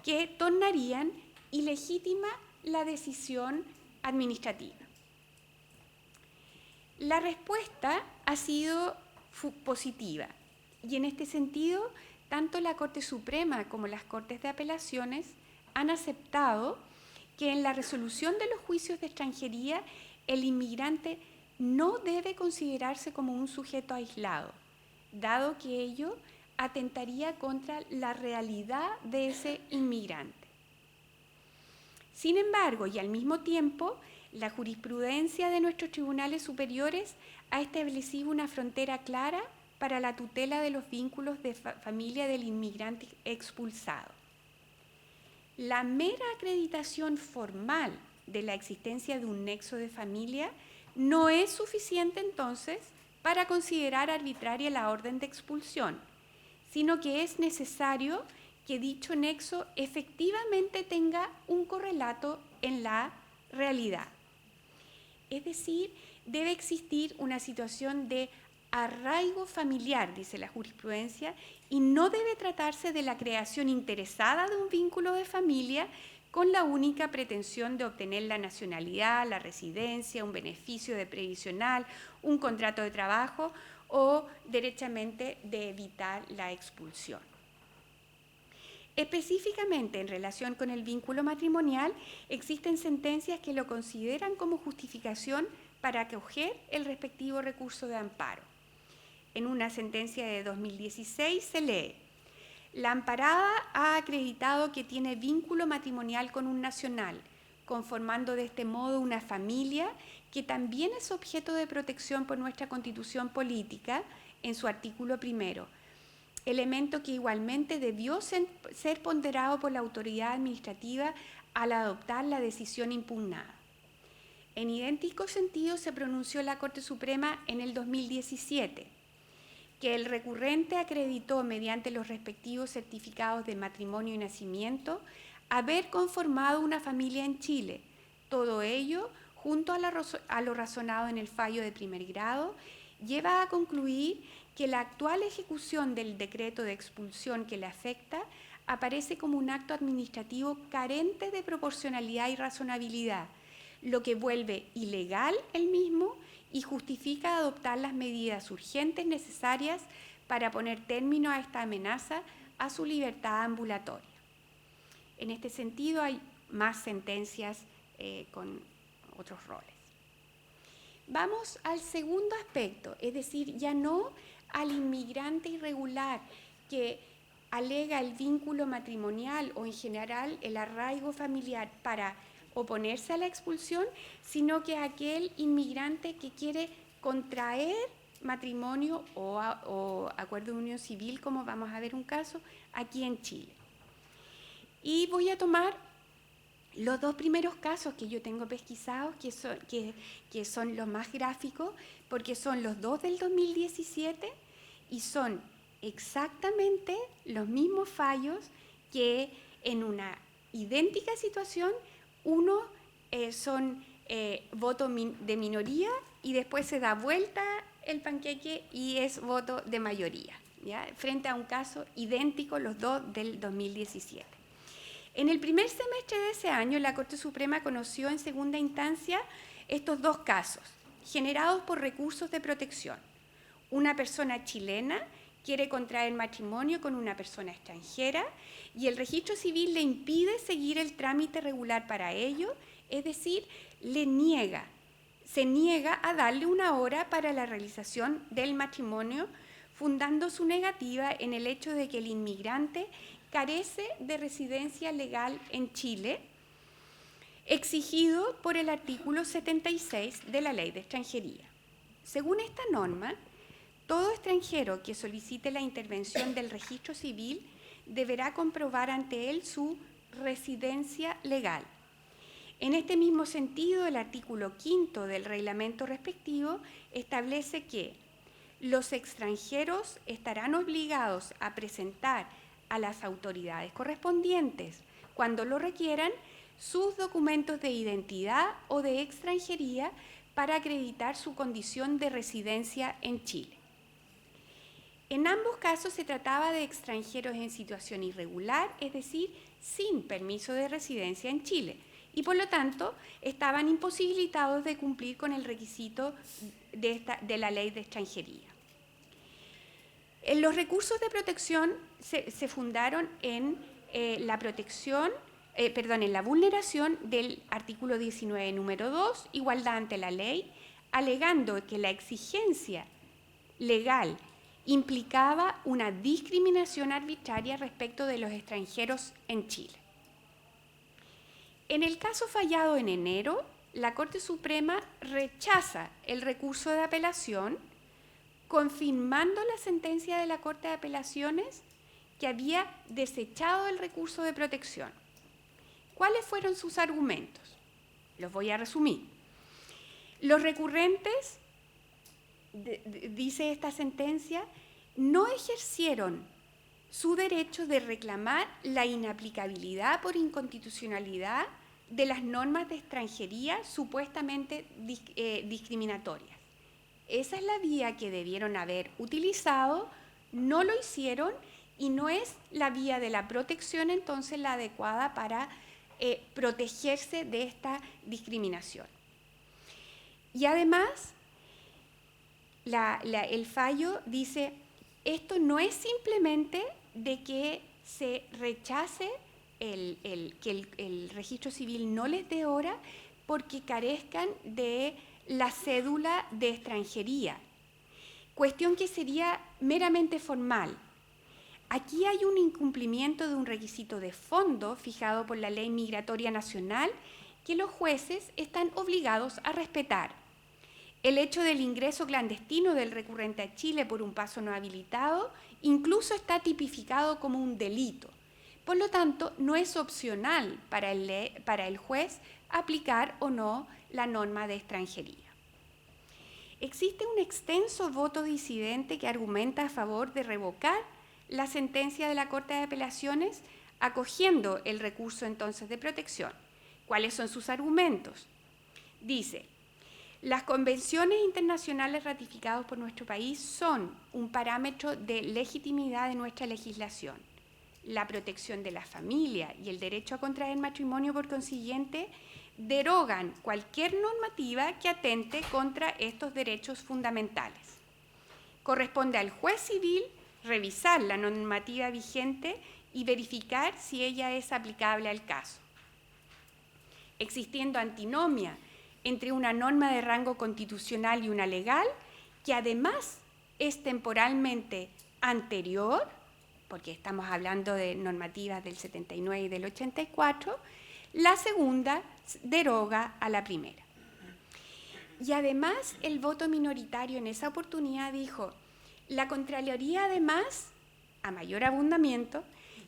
que tornarían ilegítima la decisión administrativa. La respuesta ha sido positiva y en este sentido, tanto la Corte Suprema como las Cortes de Apelaciones han aceptado que en la resolución de los juicios de extranjería el inmigrante no debe considerarse como un sujeto aislado, dado que ello atentaría contra la realidad de ese inmigrante. Sin embargo, y al mismo tiempo, la jurisprudencia de nuestros tribunales superiores ha establecido una frontera clara para la tutela de los vínculos de familia del inmigrante expulsado. La mera acreditación formal de la existencia de un nexo de familia no es suficiente entonces para considerar arbitraria la orden de expulsión, sino que es necesario que dicho nexo efectivamente tenga un correlato en la realidad. Es decir, debe existir una situación de arraigo familiar, dice la jurisprudencia, y no debe tratarse de la creación interesada de un vínculo de familia con la única pretensión de obtener la nacionalidad, la residencia, un beneficio de previsional, un contrato de trabajo o derechamente de evitar la expulsión. Específicamente en relación con el vínculo matrimonial, existen sentencias que lo consideran como justificación para acoger el respectivo recurso de amparo. En una sentencia de 2016 se lee: la amparada ha acreditado que tiene vínculo matrimonial con un nacional, conformando de este modo una familia que también es objeto de protección por nuestra Constitución política en su artículo 1, elemento que igualmente debió ser ponderado por la autoridad administrativa al adoptar la decisión impugnada. En idéntico sentido se pronunció la Corte Suprema en el 2017, que el recurrente acreditó mediante los respectivos certificados de matrimonio y nacimiento haber conformado una familia en Chile, todo ello, junto a lo razonado en el fallo de primer grado, lleva a concluir que la actual ejecución del decreto de expulsión que le afecta aparece como un acto administrativo carente de proporcionalidad y razonabilidad, lo que vuelve ilegal el mismo y justifica adoptar las medidas urgentes necesarias para poner término a esta amenaza a su libertad ambulatoria. En este sentido hay más sentencias con otros roles. Vamos al segundo aspecto, es decir, ya no al inmigrante irregular que alega el vínculo matrimonial o en general el arraigo familiar para oponerse a la expulsión, sino que aquel inmigrante que quiere contraer matrimonio o acuerdo de unión civil, como vamos a ver un caso, aquí en Chile. Y voy a tomar los dos primeros casos que yo tengo pesquisados, que son los más gráficos, porque son los dos del 2017 y son exactamente los mismos fallos que en una idéntica situación, uno son voto de minoría y después se da vuelta el panqueque y es voto de mayoría, ¿ya? Frente a un caso idéntico, los dos del 2017. En el primer semestre de ese año, la Corte Suprema conoció en segunda instancia estos dos casos, generados por recursos de protección. Una persona chilena quiere contraer matrimonio con una persona extranjera y el registro civil le impide seguir el trámite regular para ello, es decir, se niega a darle una hora para la realización del matrimonio, fundando su negativa en el hecho de que el inmigrante carece de residencia legal en Chile, exigido por el artículo 76 de la Ley de Extranjería. Según esta norma, todo extranjero que solicite la intervención del registro civil deberá comprobar ante él su residencia legal. En este mismo sentido, el artículo 5 del reglamento respectivo establece que los extranjeros estarán obligados a presentar a las autoridades correspondientes, cuando lo requieran, sus documentos de identidad o de extranjería para acreditar su condición de residencia en Chile. En ambos casos se trataba de extranjeros en situación irregular, es decir, sin permiso de residencia en Chile, y por lo tanto estaban imposibilitados de cumplir con el requisito de la Ley de Extranjería. Los recursos de protección se fundaron en la vulneración del artículo 19, número 2, igualdad ante la ley, alegando que la exigencia legal implicaba una discriminación arbitraria respecto de los extranjeros en Chile. En el caso fallado en enero, la Corte Suprema rechaza el recurso de apelación, confirmando la sentencia de la Corte de Apelaciones que había desechado el recurso de protección. ¿Cuáles fueron sus argumentos? Los voy a resumir. Los recurrentes, dice esta sentencia, no ejercieron su derecho de reclamar la inaplicabilidad por inconstitucionalidad de las normas de extranjería supuestamente discriminatorias. Esa es la vía que debieron haber utilizado, no lo hicieron y no es la vía de la protección entonces la adecuada para protegerse de esta discriminación. Y además, el fallo dice, esto no es simplemente de que se rechace que el registro civil no les dé hora porque carezcan de la cédula de extranjería, cuestión que sería meramente formal. Aquí hay un incumplimiento de un requisito de fondo fijado por la Ley Migratoria Nacional que los jueces están obligados a respetar. El hecho del ingreso clandestino del recurrente a Chile por un paso no habilitado incluso está tipificado como un delito. Por lo tanto, no es opcional para el juez aplicar o no la norma de extranjería. Existe un extenso voto disidente que argumenta a favor de revocar la sentencia de la Corte de Apelaciones, acogiendo el recurso entonces de protección. ¿Cuáles son sus argumentos? Dice, las convenciones internacionales ratificadas por nuestro país son un parámetro de legitimidad de nuestra legislación. La protección de la familia y el derecho a contraer matrimonio, por consiguiente, derogan cualquier normativa que atente contra estos derechos fundamentales. Corresponde al juez civil revisar la normativa vigente y verificar si ella es aplicable al caso. Existiendo antinomia entre una norma de rango constitucional y una legal, que además es temporalmente anterior, porque estamos hablando de normativas del 79 y del 84, la segunda deroga a la primera. Y además el voto minoritario en esa oportunidad dijo, la Contraloría además, a mayor abundamiento,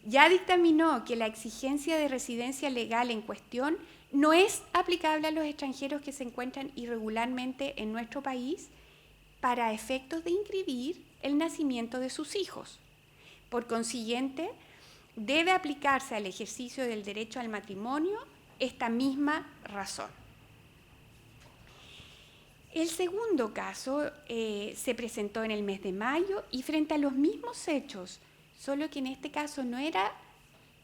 ya dictaminó que la exigencia de residencia legal en cuestión no es aplicable a los extranjeros que se encuentran irregularmente en nuestro país para efectos de inscribir el nacimiento de sus hijos. Por consiguiente, debe aplicarse al ejercicio del derecho al matrimonio esta misma razón. El segundo caso se presentó en el mes de mayo y frente a los mismos hechos, solo que en este caso no era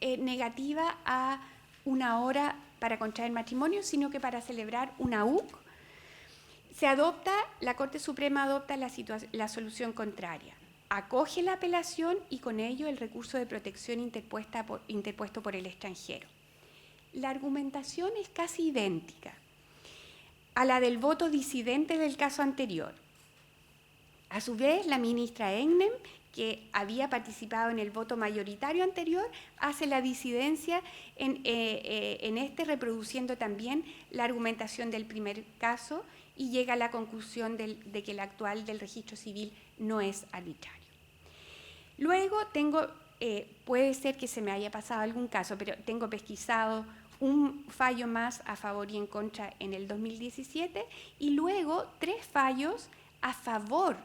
negativa a una hora para contraer matrimonio, sino que para celebrar una UC, la Corte Suprema adopta la solución contraria. Acoge la apelación y con ello el recurso de protección interpuesto por el extranjero. La argumentación es casi idéntica a la del voto disidente del caso anterior. A su vez, la ministra Egnem, que había participado en el voto mayoritario anterior, hace la disidencia en reproduciendo también la argumentación del primer caso y llega a la conclusión de que el actual del registro civil no es arbitrario. Luego puede ser que se me haya pasado algún caso, pero tengo pesquisado un fallo más a favor y en contra en el 2017 y luego 3 fallos a favor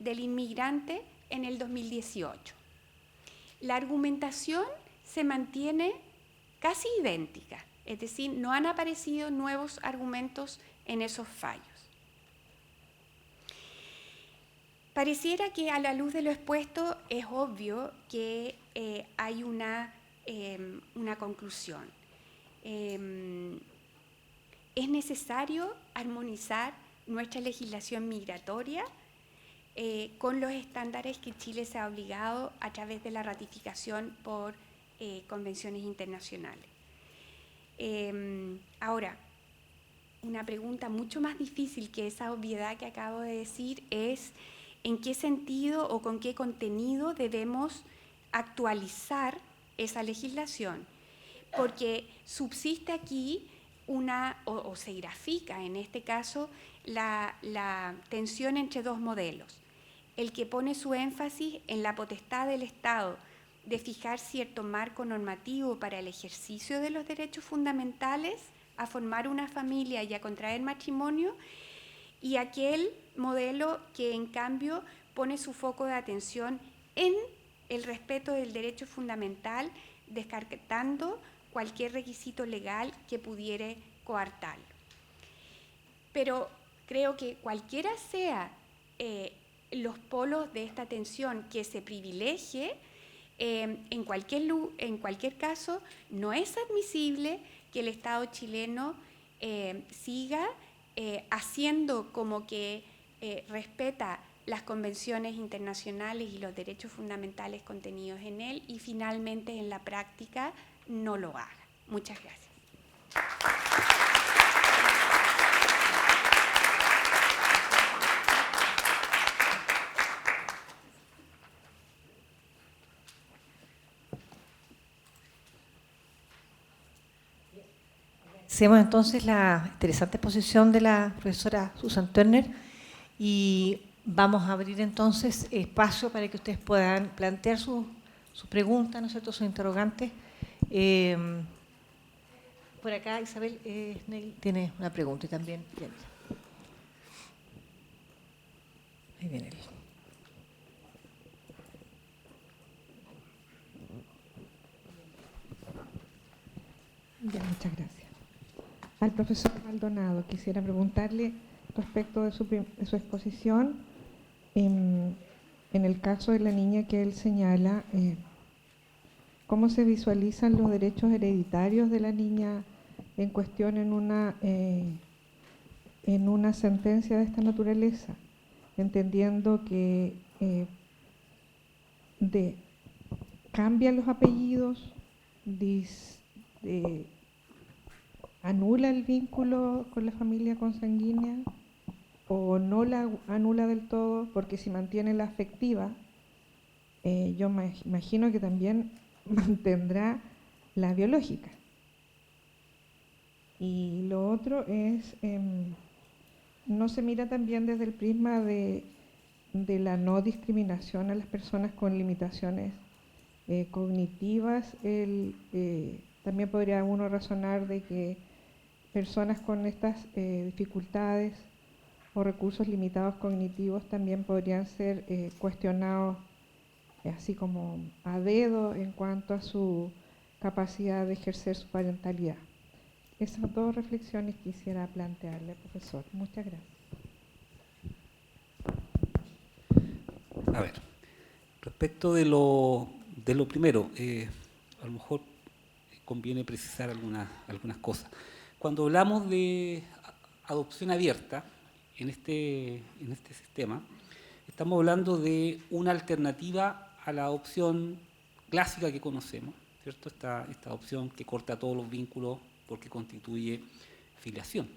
del inmigrante en el 2018. La argumentación se mantiene casi idéntica, es decir, no han aparecido nuevos argumentos en esos fallos. Pareciera que a la luz de lo expuesto es obvio que hay una conclusión. Es necesario armonizar nuestra legislación migratoria con los estándares que Chile se ha obligado a través de la ratificación por convenciones internacionales. Ahora, una pregunta mucho más difícil que esa obviedad que acabo de decir es en qué sentido o con qué contenido debemos actualizar esa legislación, porque subsiste aquí o se grafica en este caso la tensión entre 2 modelos. El que pone su énfasis en la potestad del Estado de fijar cierto marco normativo para el ejercicio de los derechos fundamentales, a formar una familia y a contraer matrimonio, y aquel modelo que en cambio pone su foco de atención en el respeto del derecho fundamental, descartando cualquier requisito legal que pudiera coartarlo. Pero creo que cualquiera sea los polos de esta tensión que se privilegie, en cualquier caso, no es admisible que el Estado chileno siga haciendo como que respeta las convenciones internacionales y los derechos fundamentales contenidos en él y finalmente en la práctica no lo haga. Muchas gracias. Hacemos entonces la interesante exposición de la profesora Susan Turner y vamos a abrir entonces espacio para que ustedes puedan plantear sus preguntas, ¿no es cierto?, sus interrogantes. Por acá Isabel Snell tiene una pregunta y también Jenny. Ahí viene él. Ya, muchas gracias. Al profesor Maldonado quisiera preguntarle respecto de su exposición en el caso de la niña que él señala, ¿cómo se visualizan los derechos hereditarios de la niña en cuestión en una sentencia de esta naturaleza? Entendiendo que cambian los apellidos, anula el vínculo con la familia consanguínea o no la anula del todo, porque si mantiene la afectiva, yo me imagino que también mantendrá la biológica. Y lo otro es, no se mira también desde el prisma de la no discriminación a las personas con limitaciones cognitivas. También podría uno razonar de que personas con estas dificultades o recursos limitados cognitivos también podrían ser cuestionados así como a dedo en cuanto a su capacidad de ejercer su parentalidad. Esas dos reflexiones quisiera plantearle, profesor. Muchas gracias. A ver, respecto de lo primero, a lo mejor conviene precisar algunas cosas. Cuando hablamos de adopción abierta en este sistema, estamos hablando de una alternativa a la adopción clásica que conocemos, ¿cierto? Esta adopción que corta todos los vínculos porque constituye filiación.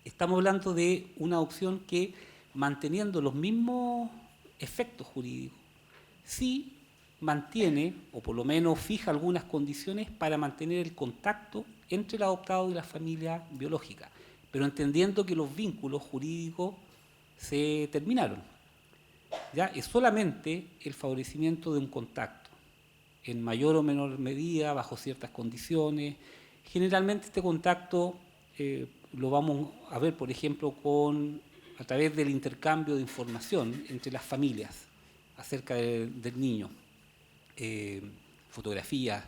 Estamos hablando de una adopción que, manteniendo los mismos efectos jurídicos, sí mantiene, o por lo menos fija algunas condiciones para mantener el contacto entre el adoptado y la familia biológica, pero entendiendo que los vínculos jurídicos se terminaron. Ya es solamente el favorecimiento de un contacto, en mayor o menor medida, bajo ciertas condiciones. Generalmente este contacto lo vamos a ver, por ejemplo, a través del intercambio de información entre las familias acerca del niño. Fotografías,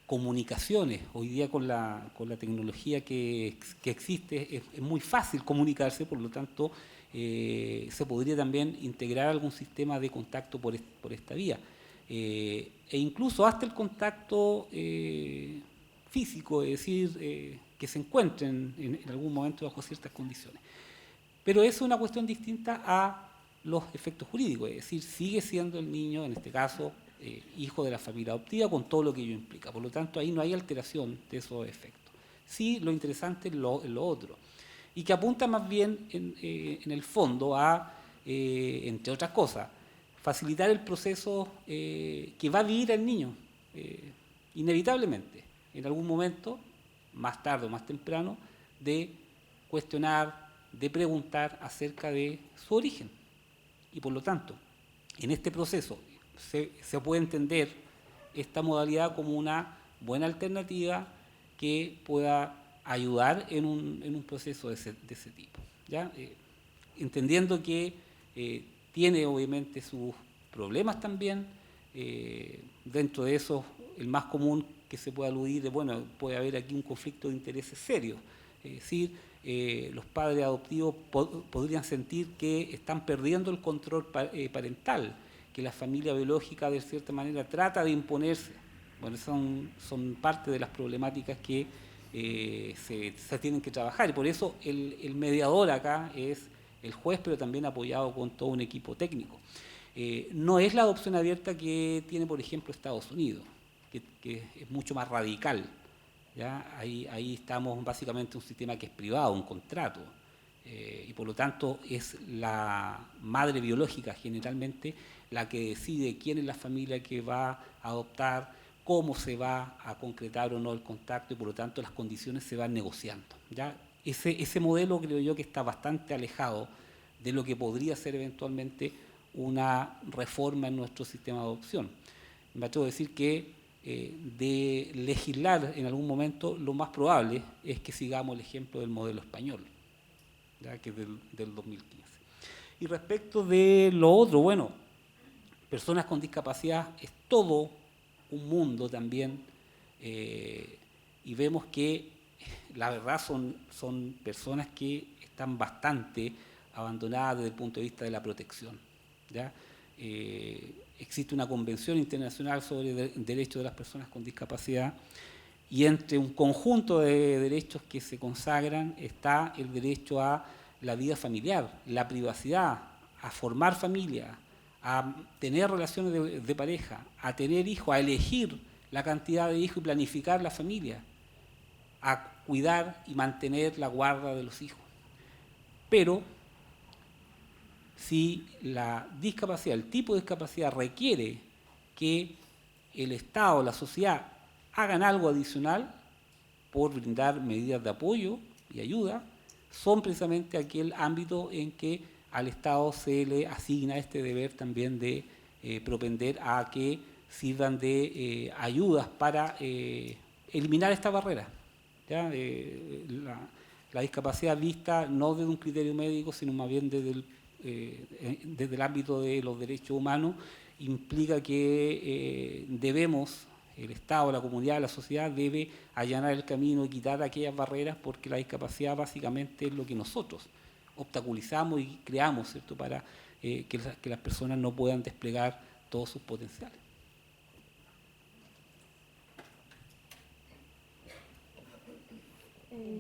comunicaciones. Hoy día con la tecnología que existe es muy fácil comunicarse, por lo tanto se podría también integrar algún sistema de contacto por esta vía. E incluso hasta el contacto físico, es decir, que se encuentren en algún momento bajo ciertas condiciones. Pero eso es una cuestión distinta a los efectos jurídicos, es decir, sigue siendo el niño, en este caso, hijo de la familia adoptiva, con todo lo que ello implica. Por lo tanto, ahí no hay alteración de esos efectos. Sí, lo interesante es lo otro, y que apunta más bien, en el fondo, a, entre otras cosas, facilitar el proceso que va a vivir el niño, inevitablemente, en algún momento, más tarde o más temprano, de cuestionar, de preguntar acerca de su origen. Y por lo tanto, en este proceso se puede entender esta modalidad como una buena alternativa que pueda ayudar en un proceso de ese tipo, ¿ya? Entendiendo que tiene obviamente sus problemas también. Dentro de eso, el más común que se puede aludir es, bueno, puede haber aquí un conflicto de intereses serio. Es decir, los padres adoptivos podrían sentir que están perdiendo el control parental, que la familia biológica de cierta manera trata de imponerse. Bueno, son parte de las problemáticas que se tienen que trabajar, y por eso el mediador acá es el juez, pero también apoyado con todo un equipo técnico. No es la adopción abierta que tiene, por ejemplo, Estados Unidos, que es mucho más radical. ¿Ya? Ahí estamos básicamente en un sistema que es privado, un contrato, y por lo tanto es la madre biológica generalmente la que decide quién es la familia que va a adoptar, cómo se va a concretar o no el contacto, y por lo tanto las condiciones se van negociando. ¿Ya? Ese modelo creo yo que está bastante alejado de lo que podría ser eventualmente una reforma en nuestro sistema de adopción. Me atrevo a decir que de legislar en algún momento, lo más probable es que sigamos el ejemplo del modelo español, ¿ya? Que es del 2015. Y respecto de lo otro, bueno, personas con discapacidad es todo un mundo también, y vemos que la verdad son personas que están bastante abandonadas desde el punto de vista de la protección, ¿ya? Existe una convención internacional sobre derechos de las personas con discapacidad, y entre un conjunto de derechos que se consagran está el derecho a la vida familiar, la privacidad, a formar familia, a tener relaciones de pareja, a tener hijos, a elegir la cantidad de hijos y planificar la familia, a cuidar y mantener la guarda de los hijos. Pero si la discapacidad, el tipo de discapacidad requiere que el Estado, la sociedad, hagan algo adicional por brindar medidas de apoyo y ayuda, son precisamente aquel ámbito en que al Estado se le asigna este deber también de propender a que sirvan de ayudas para eliminar esta barrera. ¿Ya? La discapacidad vista no desde un criterio médico, sino más bien desde el ámbito de los derechos humanos, implica que debemos, el Estado, la comunidad, la sociedad, debe allanar el camino y quitar aquellas barreras, porque la discapacidad básicamente es lo que nosotros obstaculizamos y creamos, ¿cierto?, para que las personas no puedan desplegar todos sus potenciales.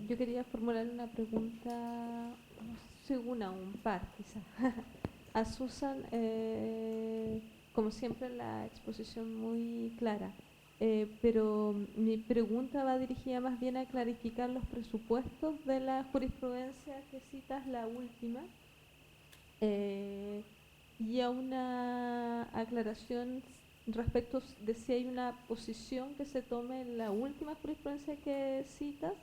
Yo quería formular una pregunta, no sé, un par quizás, a Susan, como siempre la exposición muy clara, pero mi pregunta va dirigida más bien a clarificar los presupuestos de la jurisprudencia que citas, la última, y a una aclaración respecto de si hay una posición que se tome en la última jurisprudencia que citas,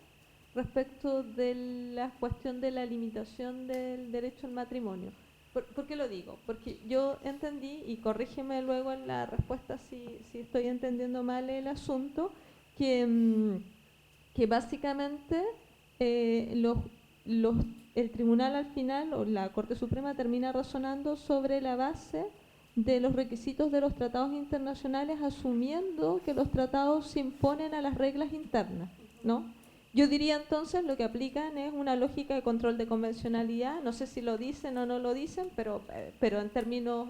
respecto de la cuestión de la limitación del derecho al matrimonio. ¿Por qué lo digo? Porque yo entendí, y corrígeme luego en la respuesta si estoy entendiendo mal el asunto, que básicamente el tribunal al final, o la Corte Suprema, termina razonando sobre la base de los requisitos de los tratados internacionales, asumiendo que los tratados se imponen a las reglas internas, ¿no? Yo diría entonces lo que aplican es una lógica de control de convencionalidad, no sé si lo dicen o no lo dicen, pero en términos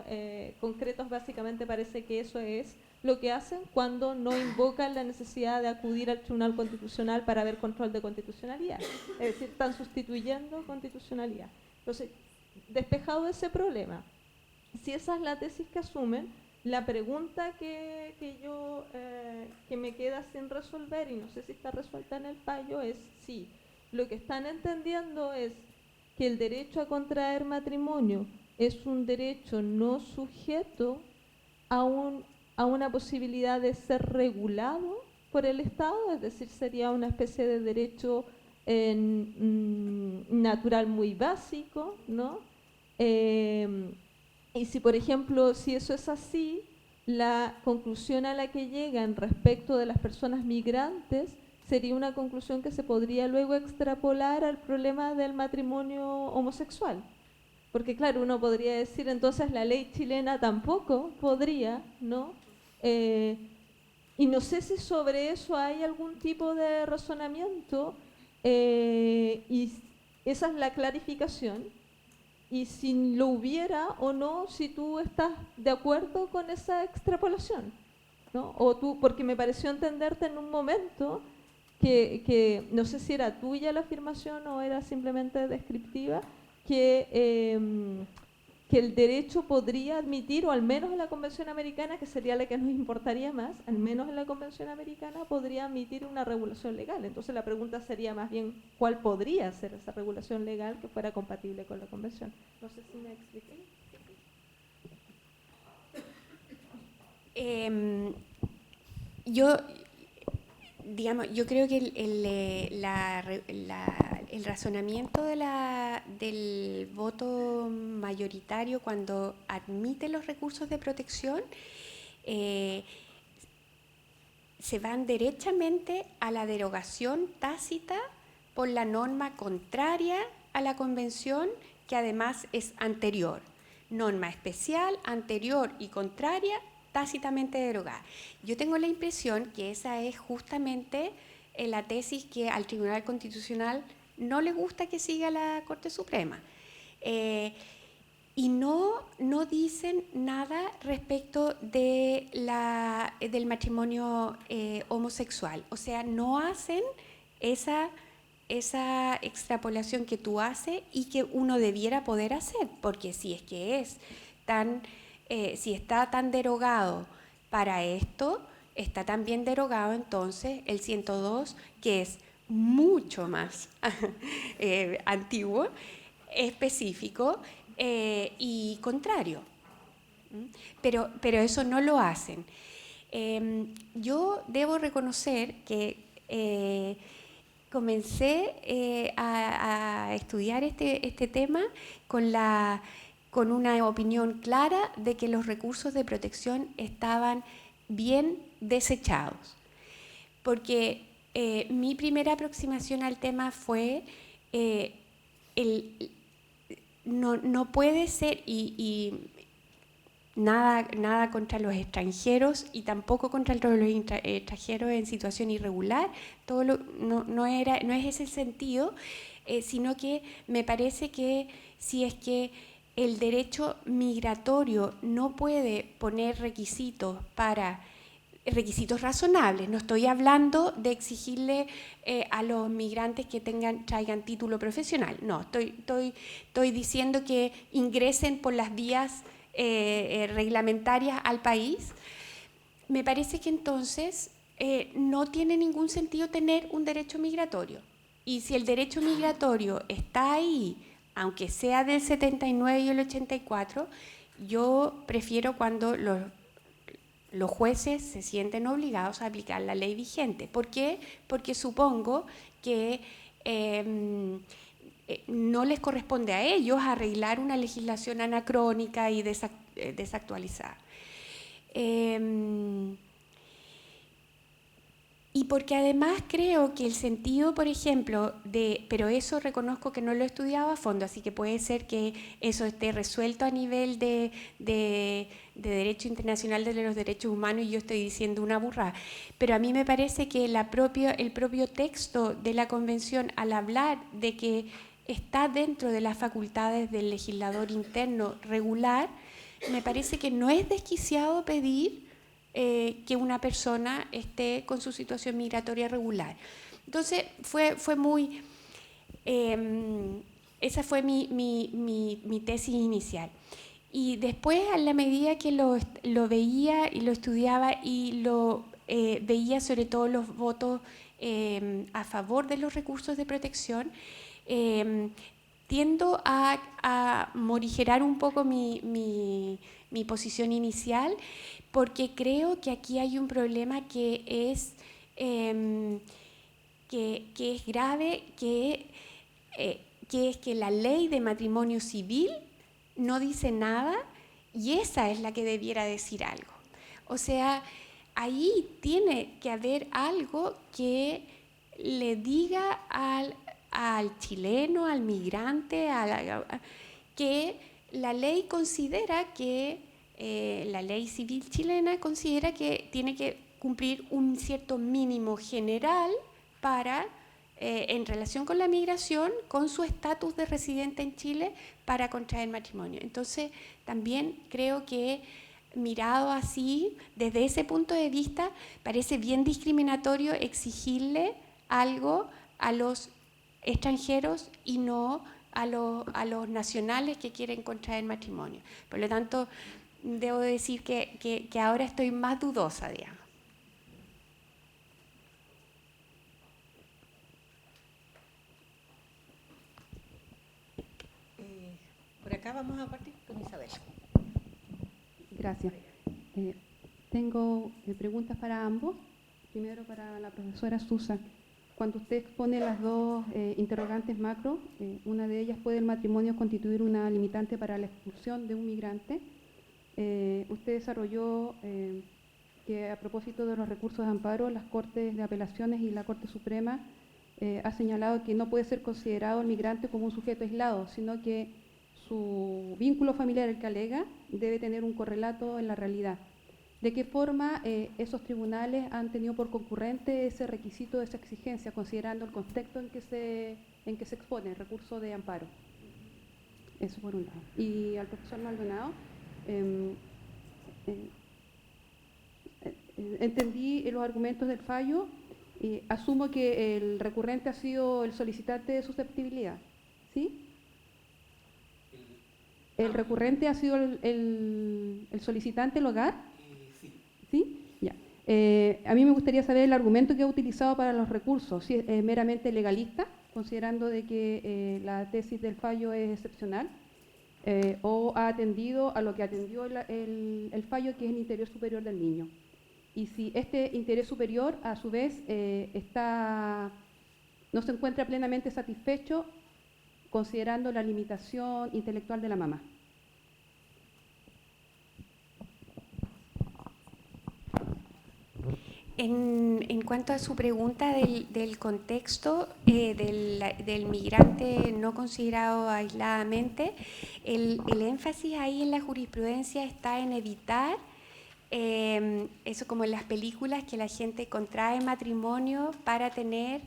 concretos básicamente parece que eso es lo que hacen cuando no invocan la necesidad de acudir al Tribunal Constitucional para ver control de constitucionalidad, es decir, están sustituyendo constitucionalidad. Entonces, despejado ese problema, si esa es la tesis que asumen, la pregunta que me queda sin resolver, y no sé si está resuelta en el fallo, es si lo que están entendiendo es que el derecho a contraer matrimonio es un derecho no sujeto a una posibilidad de ser regulado por el Estado, es decir, sería una especie de derecho natural muy básico, ¿no? Y si, por ejemplo, si eso es así, la conclusión a la que llegan respecto de las personas migrantes sería una conclusión que se podría luego extrapolar al problema del matrimonio homosexual. Porque claro, uno podría decir, entonces la ley chilena tampoco podría, ¿no? Y no sé si sobre eso hay algún tipo de razonamiento, y esa es la clarificación. Y si lo hubiera o no, si tú estás de acuerdo con esa extrapolación, ¿no? O tú, porque me pareció entenderte en un momento que no sé si era tuya la afirmación o era simplemente descriptiva, que el derecho podría admitir, o al menos en la Convención Americana, que sería la que nos importaría más, al menos en la Convención Americana podría admitir una regulación legal. Entonces la pregunta sería más bien, ¿cuál podría ser esa regulación legal que fuera compatible con la Convención? No sé si me expliqué. Yo creo que el razonamiento del voto mayoritario cuando admite los recursos de protección se van derechamente a la derogación tácita por la norma contraria a la Convención, que además es anterior. Norma especial, anterior y contraria, tácitamente derogada. Yo tengo la impresión que esa es justamente la tesis que al Tribunal Constitucional no le gusta que siga la Corte Suprema. Y no dicen nada respecto del matrimonio homosexual. O sea, no hacen esa extrapolación que tú haces y que uno debiera poder hacer, porque si es que si está tan derogado para esto, está también derogado entonces el 102, que es mucho más antiguo, específico y contrario. Pero eso no lo hacen. Yo debo reconocer que comencé a estudiar este tema con una opinión clara de que los recursos de protección estaban bien desechados. Porque mi primera aproximación al tema fue no puede ser, y nada contra los extranjeros y tampoco contra los extranjeros en situación irregular, no es ese el sentido, sino que me parece que si es que el derecho migratorio no puede poner requisitos razonables, no estoy hablando de exigirle a los migrantes que traigan título profesional, no, estoy diciendo que ingresen por las vías reglamentarias al país. Me parece que entonces no tiene ningún sentido tener un derecho migratorio. Y si el derecho migratorio está ahí, aunque sea del 79 y el 84, yo prefiero cuando los jueces se sienten obligados a aplicar la ley vigente. ¿Por qué? Porque supongo que no les corresponde a ellos arreglar una legislación anacrónica y desactualizada. Y porque además creo que el sentido, por ejemplo, pero eso reconozco que no lo he estudiado a fondo, así que puede ser que eso esté resuelto a nivel de derecho internacional de los derechos humanos y yo estoy diciendo una burrada. Pero a mí me parece que el propio texto de la Convención, al hablar de que está dentro de las facultades del legislador interno regular, me parece que no es desquiciado pedir que una persona esté con su situación migratoria regular. Entonces, fue muy... esa fue mi tesis inicial. Y después, a la medida que lo veía y lo estudiaba y lo veía sobre todo los votos a favor de los recursos de protección, tiendo a morigerar un poco mi posición inicial, porque creo que aquí hay un problema que es grave, que es que la ley de matrimonio civil no dice nada y esa es la que debiera decir algo. O sea, ahí tiene que haber algo que le diga al chileno, al migrante, que la ley considera que, la ley civil chilena considera que tiene que cumplir un cierto mínimo general para, en relación con la migración, con su estatus de residente en Chile para contraer matrimonio. Entonces, también creo que mirado así, desde ese punto de vista, parece bien discriminatorio exigirle algo a los extranjeros y no a los nacionales que quieren contraer matrimonio. Por lo tanto, debo decir que ahora estoy más dudosa, digamos. Por acá vamos a partir con Isabel. Gracias. Tengo preguntas para ambos. Primero para la profesora Susa. Cuando usted expone las dos interrogantes macro, una de ellas, ¿puede el matrimonio constituir una limitante para la expulsión de un migrante? Usted desarrolló que a propósito de los recursos de amparo, las Cortes de Apelaciones y la Corte Suprema ha señalado que no puede ser considerado el migrante como un sujeto aislado, sino que su vínculo familiar, el que alega, debe tener un correlato en la realidad. ¿De qué forma esos tribunales han tenido por concurrente ese requisito, esa exigencia, considerando el contexto en que se expone el recurso de amparo? Eso por un lado. Y al profesor Maldonado, entendí los argumentos del fallo y asumo que el recurrente ha sido el solicitante de susceptibilidad, ¿sí? ¿El recurrente ha sido el solicitante, el hogar? ¿Sí? Ya. A mí me gustaría saber el argumento que ha utilizado para los recursos, si es meramente legalista, considerando de que la tesis del fallo es excepcional, o ha atendido a lo que atendió el fallo, que es el interés superior del niño. Y si este interés superior, a su vez, no se encuentra plenamente satisfecho, considerando la limitación intelectual de la mamá. En cuanto a su pregunta del contexto del migrante no considerado aisladamente, el énfasis ahí en la jurisprudencia está en evitar eso, como en las películas, que la gente contrae matrimonio para tener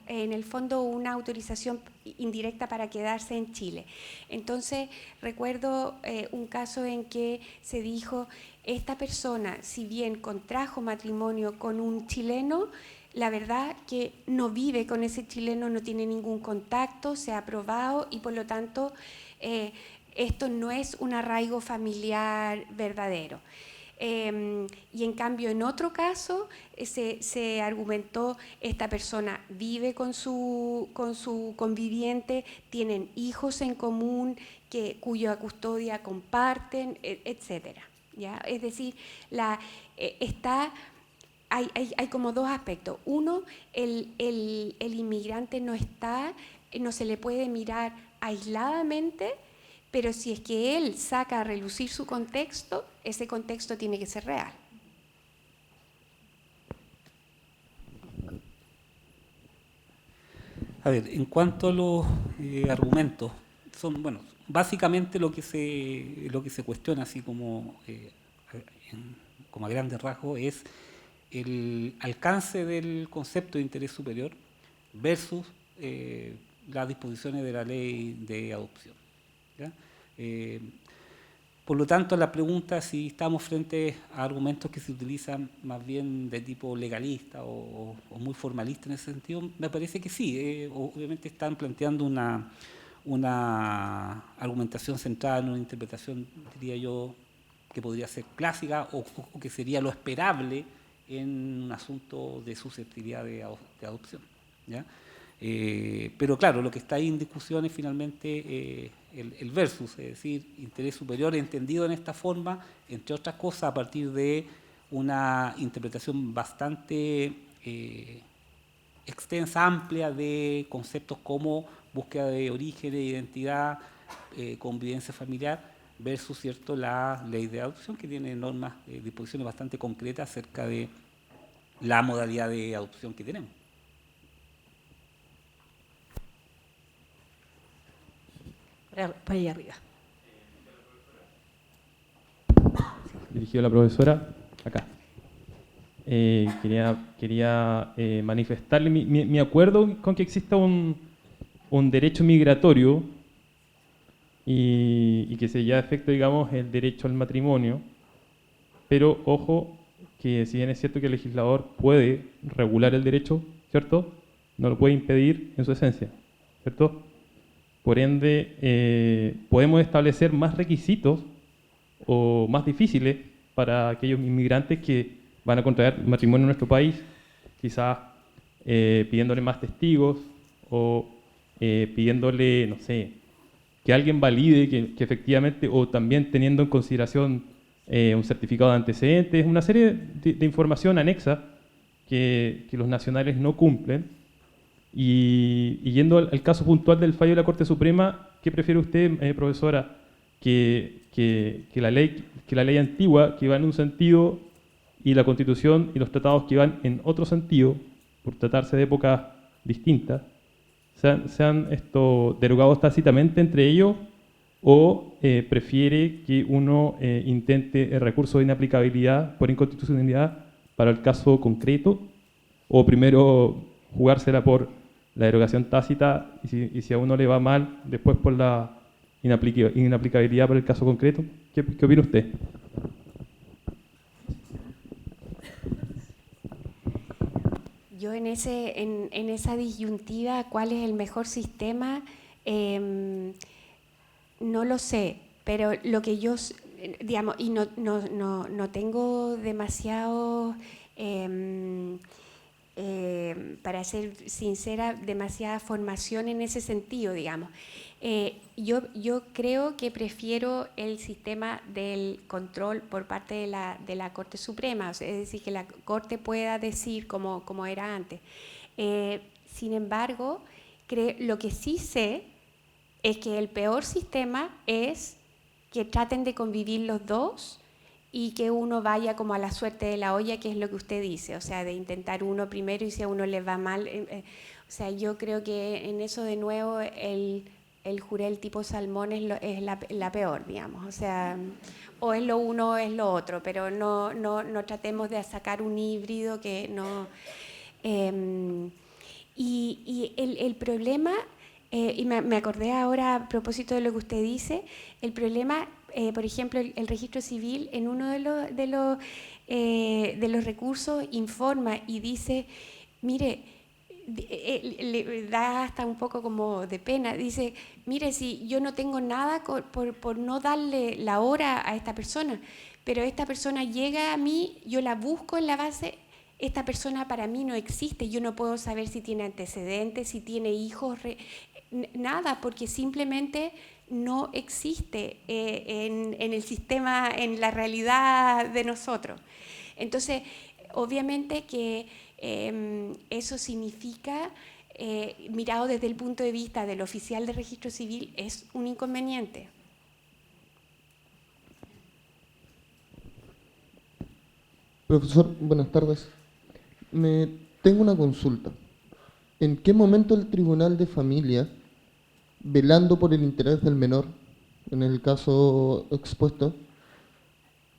en el fondo una autorización indirecta para quedarse en Chile. Entonces recuerdo un caso en que se dijo: esta persona, si bien contrajo matrimonio con un chileno, la verdad que no vive con ese chileno, no tiene ningún contacto, se ha probado, y por lo tanto esto no es un arraigo familiar verdadero. Y en cambio, en otro caso se argumentó: esta persona vive con su conviviente, tienen hijos en común cuya custodia comparten, etcétera. ¿Ya? Es decir, hay como dos aspectos. Uno, el inmigrante no se le puede mirar aisladamente, pero si es que él saca a relucir su contexto, ese contexto tiene que ser real. A ver, en cuanto a los argumentos, son, bueno, básicamente lo que se cuestiona, así como, como a grandes rasgos, es el alcance del concepto de interés superior versus las disposiciones de la ley de adopción, ¿ya? Por lo tanto, la pregunta si estamos frente a argumentos que se utilizan más bien de tipo legalista o muy formalista en ese sentido, me parece que sí. Obviamente están planteando una argumentación centrada en una interpretación, diría yo, que podría ser clásica o que sería lo esperable en un asunto de susceptibilidad de adopción, ¿ya? Pero claro, lo que está ahí en discusión es finalmente el versus, es decir, interés superior entendido en esta forma, entre otras cosas, a partir de una interpretación bastante extensa, amplia, de conceptos como búsqueda de origen e identidad, convivencia familiar, versus, ¿cierto?, la ley de adopción, que tiene normas, disposiciones bastante concretas acerca de la modalidad de adopción que tenemos. Por ahí arriba. Dirigido a la profesora, acá. Quería manifestarle mi acuerdo con que exista un derecho migratorio y que se lleve a efecto, digamos, el derecho al matrimonio, pero ojo, que si bien es cierto que el legislador puede regular el derecho, ¿cierto?, no lo puede impedir en su esencia, ¿cierto? Por ende, podemos establecer más requisitos o más difíciles para aquellos inmigrantes que van a contraer matrimonio en nuestro país, quizás pidiéndole más testigos o pidiéndole, no sé, que alguien valide que efectivamente, o también teniendo en consideración un certificado de antecedentes, una serie de información anexa que los nacionales no cumplen. Y yendo al caso puntual del fallo de la Corte Suprema, ¿qué prefiere usted, profesora? Que la ley antigua, que va en un sentido, y la Constitución y los tratados que van en otro sentido, por tratarse de épocas distintas, sean derogados tácitamente entre ellos, o prefiere que uno intente el recurso de inaplicabilidad por inconstitucionalidad para el caso concreto, o primero jugársela por la derogación tácita y si a uno le va mal, después por la inaplicabilidad para el caso concreto? ¿Qué opina usted? Yo en esa disyuntiva, ¿cuál es el mejor sistema? No lo sé, pero lo que yo, digamos, y no tengo demasiado para ser sincera, demasiada formación en ese sentido, digamos. Yo creo que prefiero el sistema del control por parte de la Corte Suprema, o sea, es decir, que la Corte pueda decir como era antes. Sin embargo, lo que sí sé es que el peor sistema es que traten de convivir los dos y que uno vaya como a la suerte de la olla, que es lo que usted dice, o sea, de intentar uno primero y si a uno le va mal. O sea, yo creo que en eso de nuevo el jurel tipo salmón es la peor, digamos. O sea, o es lo uno o es lo otro, pero no tratemos de sacar un híbrido que no... y el problema, y me acordé ahora a propósito de lo que usted dice, el problema, por ejemplo, el registro civil en uno de los recursos informa y dice, mire, le da hasta un poco como de pena, dice, mire, si yo no tengo nada por no darle la hora a esta persona, pero esta persona llega a mí, yo la busco en la base, esta persona para mí no existe, yo no puedo saber si tiene antecedentes, si tiene hijos, nada, porque simplemente no existe en el sistema, en la realidad de nosotros. Entonces, obviamente que eso significa, mirado desde el punto de vista del oficial de registro civil, es un inconveniente. Profesor, buenas tardes. Tengo una consulta. ¿En qué momento el Tribunal de Familia, velando por el interés del menor, en el caso expuesto,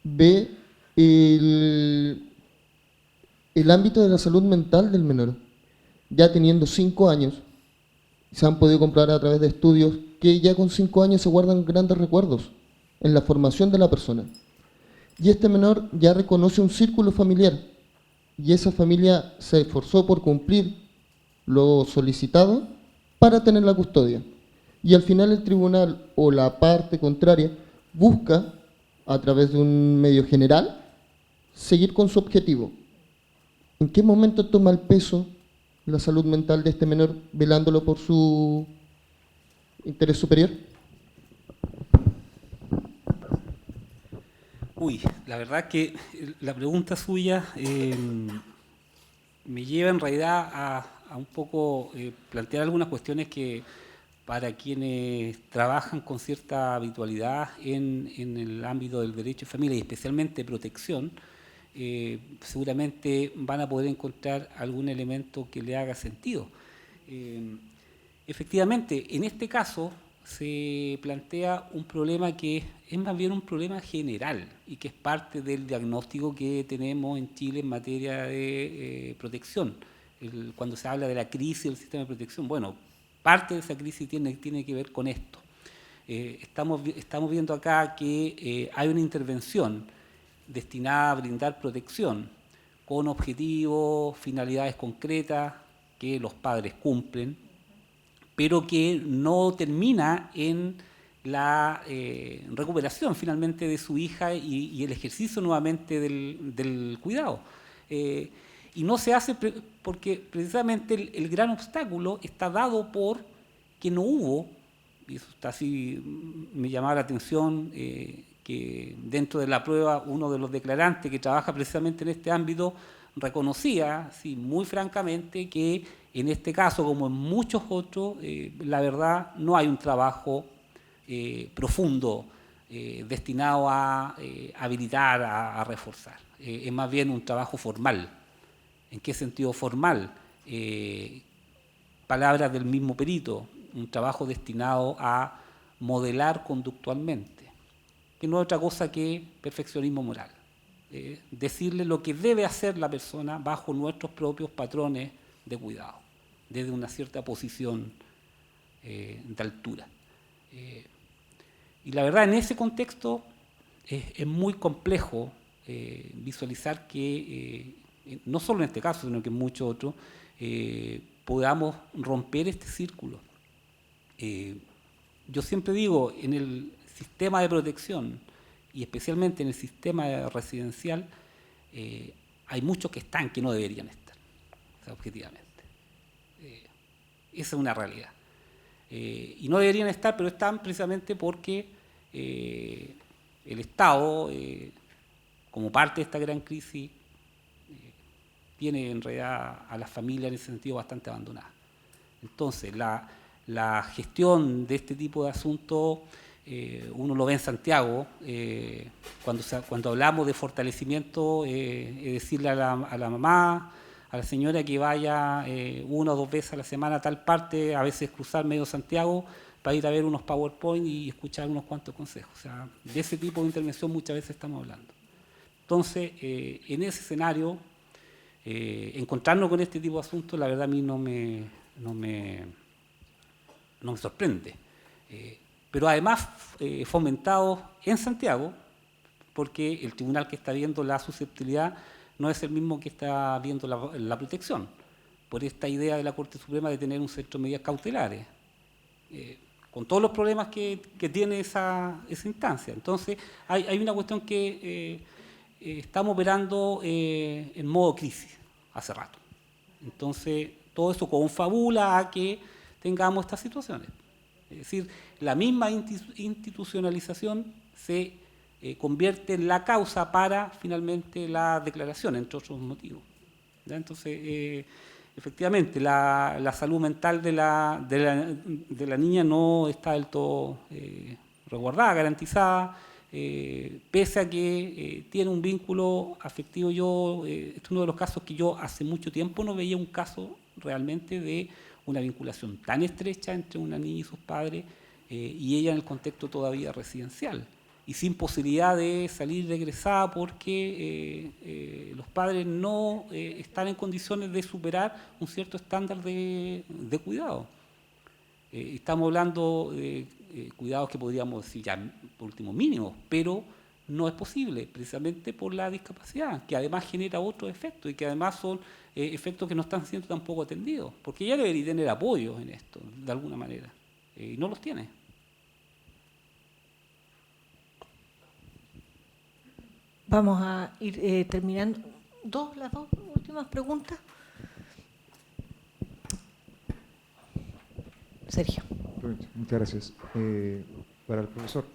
ve el ámbito de la salud mental del menor? Ya teniendo 5 años, se han podido comprobar a través de estudios que ya con 5 años se guardan grandes recuerdos en la formación de la persona. Y este menor ya reconoce un círculo familiar y esa familia se esforzó por cumplir lo solicitado para tener la custodia. Y al final el tribunal o la parte contraria busca, a través de un medio general, seguir con su objetivo. ¿En qué momento toma el peso la salud mental de este menor velándolo por su interés superior? Uy, la verdad que la pregunta suya me lleva en realidad a un poco plantear algunas cuestiones que para quienes trabajan con cierta habitualidad en el ámbito del derecho de familia y especialmente protección, seguramente van a poder encontrar algún elemento que le haga sentido. Efectivamente, en este caso se plantea un problema que es más bien un problema general y que es parte del diagnóstico que tenemos en Chile en materia de protección. Cuando se habla de la crisis del sistema de protección, bueno, parte de esa crisis tiene que ver con esto. Estamos viendo acá que hay una intervención destinada a brindar protección con objetivos, finalidades concretas que los padres cumplen, pero que no termina en la recuperación finalmente de su hija y el ejercicio nuevamente del cuidado. Y no se hace porque precisamente el gran obstáculo está dado por que no hubo, y eso está así, me llamaba la atención, que dentro de la prueba uno de los declarantes que trabaja precisamente en este ámbito reconocía, sí, muy francamente, que en este caso, como en muchos otros, la verdad no hay un trabajo profundo destinado a habilitar, a reforzar. Es más bien un trabajo formal. ¿En qué sentido formal? Palabras del mismo perito, un trabajo destinado a modelar conductualmente, que no es otra cosa que perfeccionismo moral. Decirle lo que debe hacer la persona bajo nuestros propios patrones de cuidado, desde una cierta posición de altura. Y la verdad, en ese contexto es muy complejo visualizar que, no solo en este caso, sino que en muchos otros, podamos romper este círculo. Yo siempre digo, en el sistema de protección, y especialmente en el sistema residencial, hay muchos que están que no deberían estar. O sea, objetivamente. Esa es una realidad. Y no deberían estar, pero están precisamente porque el Estado, como parte de esta gran crisis, tiene en realidad a las familias en ese sentido bastante abandonadas. Entonces, la gestión de este tipo de asuntos, uno lo ve en Santiago, cuando hablamos de fortalecimiento, decirle a la mamá, a la señora que vaya 1 o 2 veces a la semana a tal parte, a veces cruzar medio Santiago, para ir a ver unos PowerPoint y escuchar unos cuantos consejos. O sea, de ese tipo de intervención muchas veces estamos hablando. Entonces, en ese escenario, encontrarnos con este tipo de asuntos, la verdad a mí no me sorprende. Pero además fomentado en Santiago, porque el tribunal que está viendo la susceptibilidad no es el mismo que está viendo la protección, por esta idea de la Corte Suprema de tener un centro de medidas cautelares, con todos los problemas que tiene esa instancia. Entonces, hay una cuestión que estamos operando en modo crisis hace rato. Entonces, todo eso confabula a que tengamos estas situaciones. Es decir, la misma institucionalización se convierte en la causa para finalmente la declaración, entre otros motivos. ¿Ya? Entonces, efectivamente, la salud mental de la niña no está del todo resguardada, garantizada, pese a que tiene un vínculo afectivo. Este es uno de los casos que yo hace mucho tiempo no veía un caso realmente de una vinculación tan estrecha entre una niña y sus padres, y ella en el contexto todavía residencial, y sin posibilidad de salir regresada porque los padres no están en condiciones de superar un cierto estándar de cuidado. Estamos hablando de cuidados que podríamos decir ya por último mínimos, pero no es posible, precisamente por la discapacidad, que además genera otros efectos y que además son efectos que no están siendo tampoco atendidos, porque ella debería tener apoyos en esto, de alguna manera, y no los tiene. Vamos a ir terminando. Las dos últimas preguntas. Sergio. Muchas gracias. Para el profesor,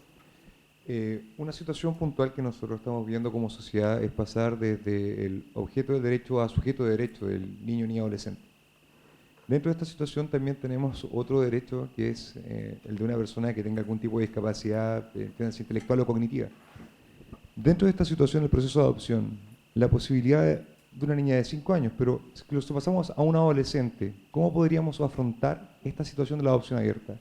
una situación puntual que nosotros estamos viendo como sociedad es pasar desde el objeto del derecho a sujeto de derecho del niño ni adolescente. Dentro de esta situación también tenemos otro derecho que es el de una persona que tenga algún tipo de discapacidad intelectual o cognitiva. Dentro de esta situación, el proceso de adopción, la posibilidad de una niña de 5 años, pero si lo pasamos a un adolescente, ¿cómo podríamos afrontar esta situación de la adopción abierta?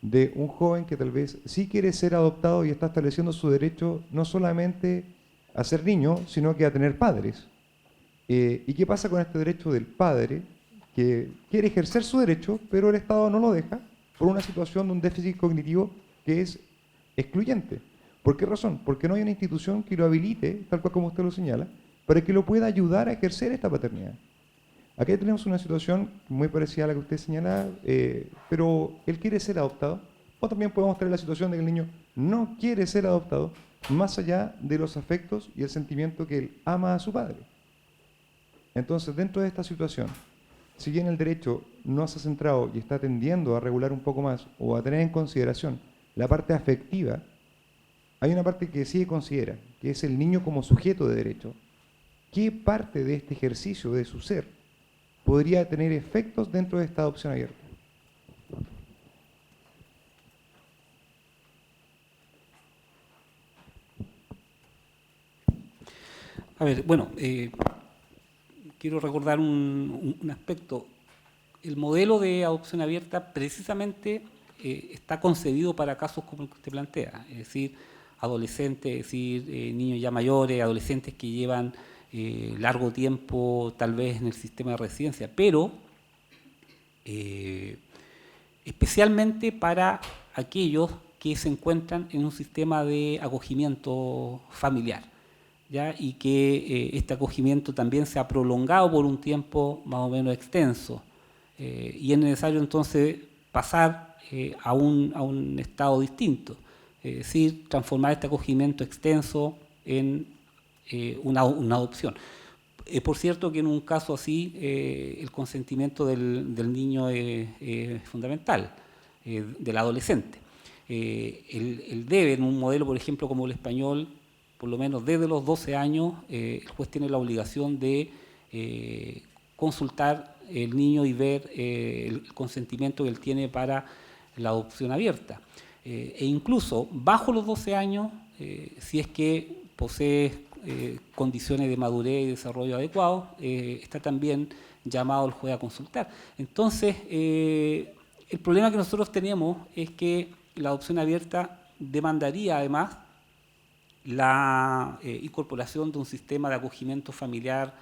De un joven que tal vez sí quiere ser adoptado y está estableciendo su derecho no solamente a ser niño, sino que a tener padres. ¿Y qué pasa con este derecho del padre que quiere ejercer su derecho, pero el Estado no lo deja por una situación de un déficit cognitivo que es excluyente? ¿Por qué razón? Porque no hay una institución que lo habilite, tal cual como usted lo señala, para que lo pueda ayudar a ejercer esta paternidad. Aquí tenemos una situación muy parecida a la que usted señala, pero él quiere ser adoptado, o también podemos tener la situación de que el niño no quiere ser adoptado, más allá de los afectos y el sentimiento que él ama a su padre. Entonces, dentro de esta situación, si bien el derecho no se ha centrado y está tendiendo a regular un poco más o a tener en consideración la parte afectiva, hay una parte que sí considera, que es el niño como sujeto de derecho. ¿Qué parte de este ejercicio de su ser podría tener efectos dentro de esta adopción abierta? A ver, bueno, quiero recordar un aspecto. El modelo de adopción abierta precisamente está concebido para casos como el que usted plantea, es decir, adolescentes, es decir, niños ya mayores, adolescentes que llevan largo tiempo tal vez en el sistema de residencia, pero especialmente para aquellos que se encuentran en un sistema de acogimiento familiar, ¿ya? Y que este acogimiento también se ha prolongado por un tiempo más o menos extenso, y es necesario entonces pasar a un estado distinto. Es decir, transformar este acogimiento extenso en una adopción. Por cierto que en un caso así el consentimiento del niño es fundamental, del adolescente. El debe, en un modelo, por ejemplo, como el español, por lo menos desde los 12 años, el juez tiene la obligación de consultar el niño y ver el consentimiento que él tiene para la adopción abierta. E incluso bajo los 12 años, si es que posee condiciones de madurez y desarrollo adecuados, está también llamado el juez a consultar. Entonces, el problema que nosotros tenemos es que la adopción abierta demandaría además la incorporación de un sistema de acogimiento familiar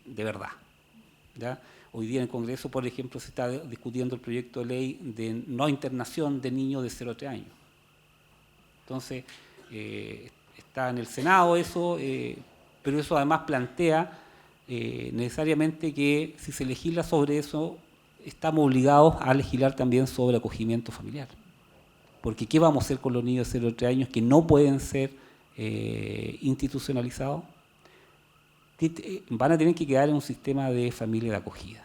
de verdad, ¿ya? Hoy día en el Congreso, por ejemplo, se está discutiendo el proyecto de ley de no internación de niños de 0 a 3 años. Entonces, está en el Senado eso, pero eso además plantea necesariamente que si se legisla sobre eso, estamos obligados a legislar también sobre acogimiento familiar. Porque ¿qué vamos a hacer con los niños de 0 a 3 años que no pueden ser institucionalizados? Van a tener que quedar en un sistema de familia de acogida.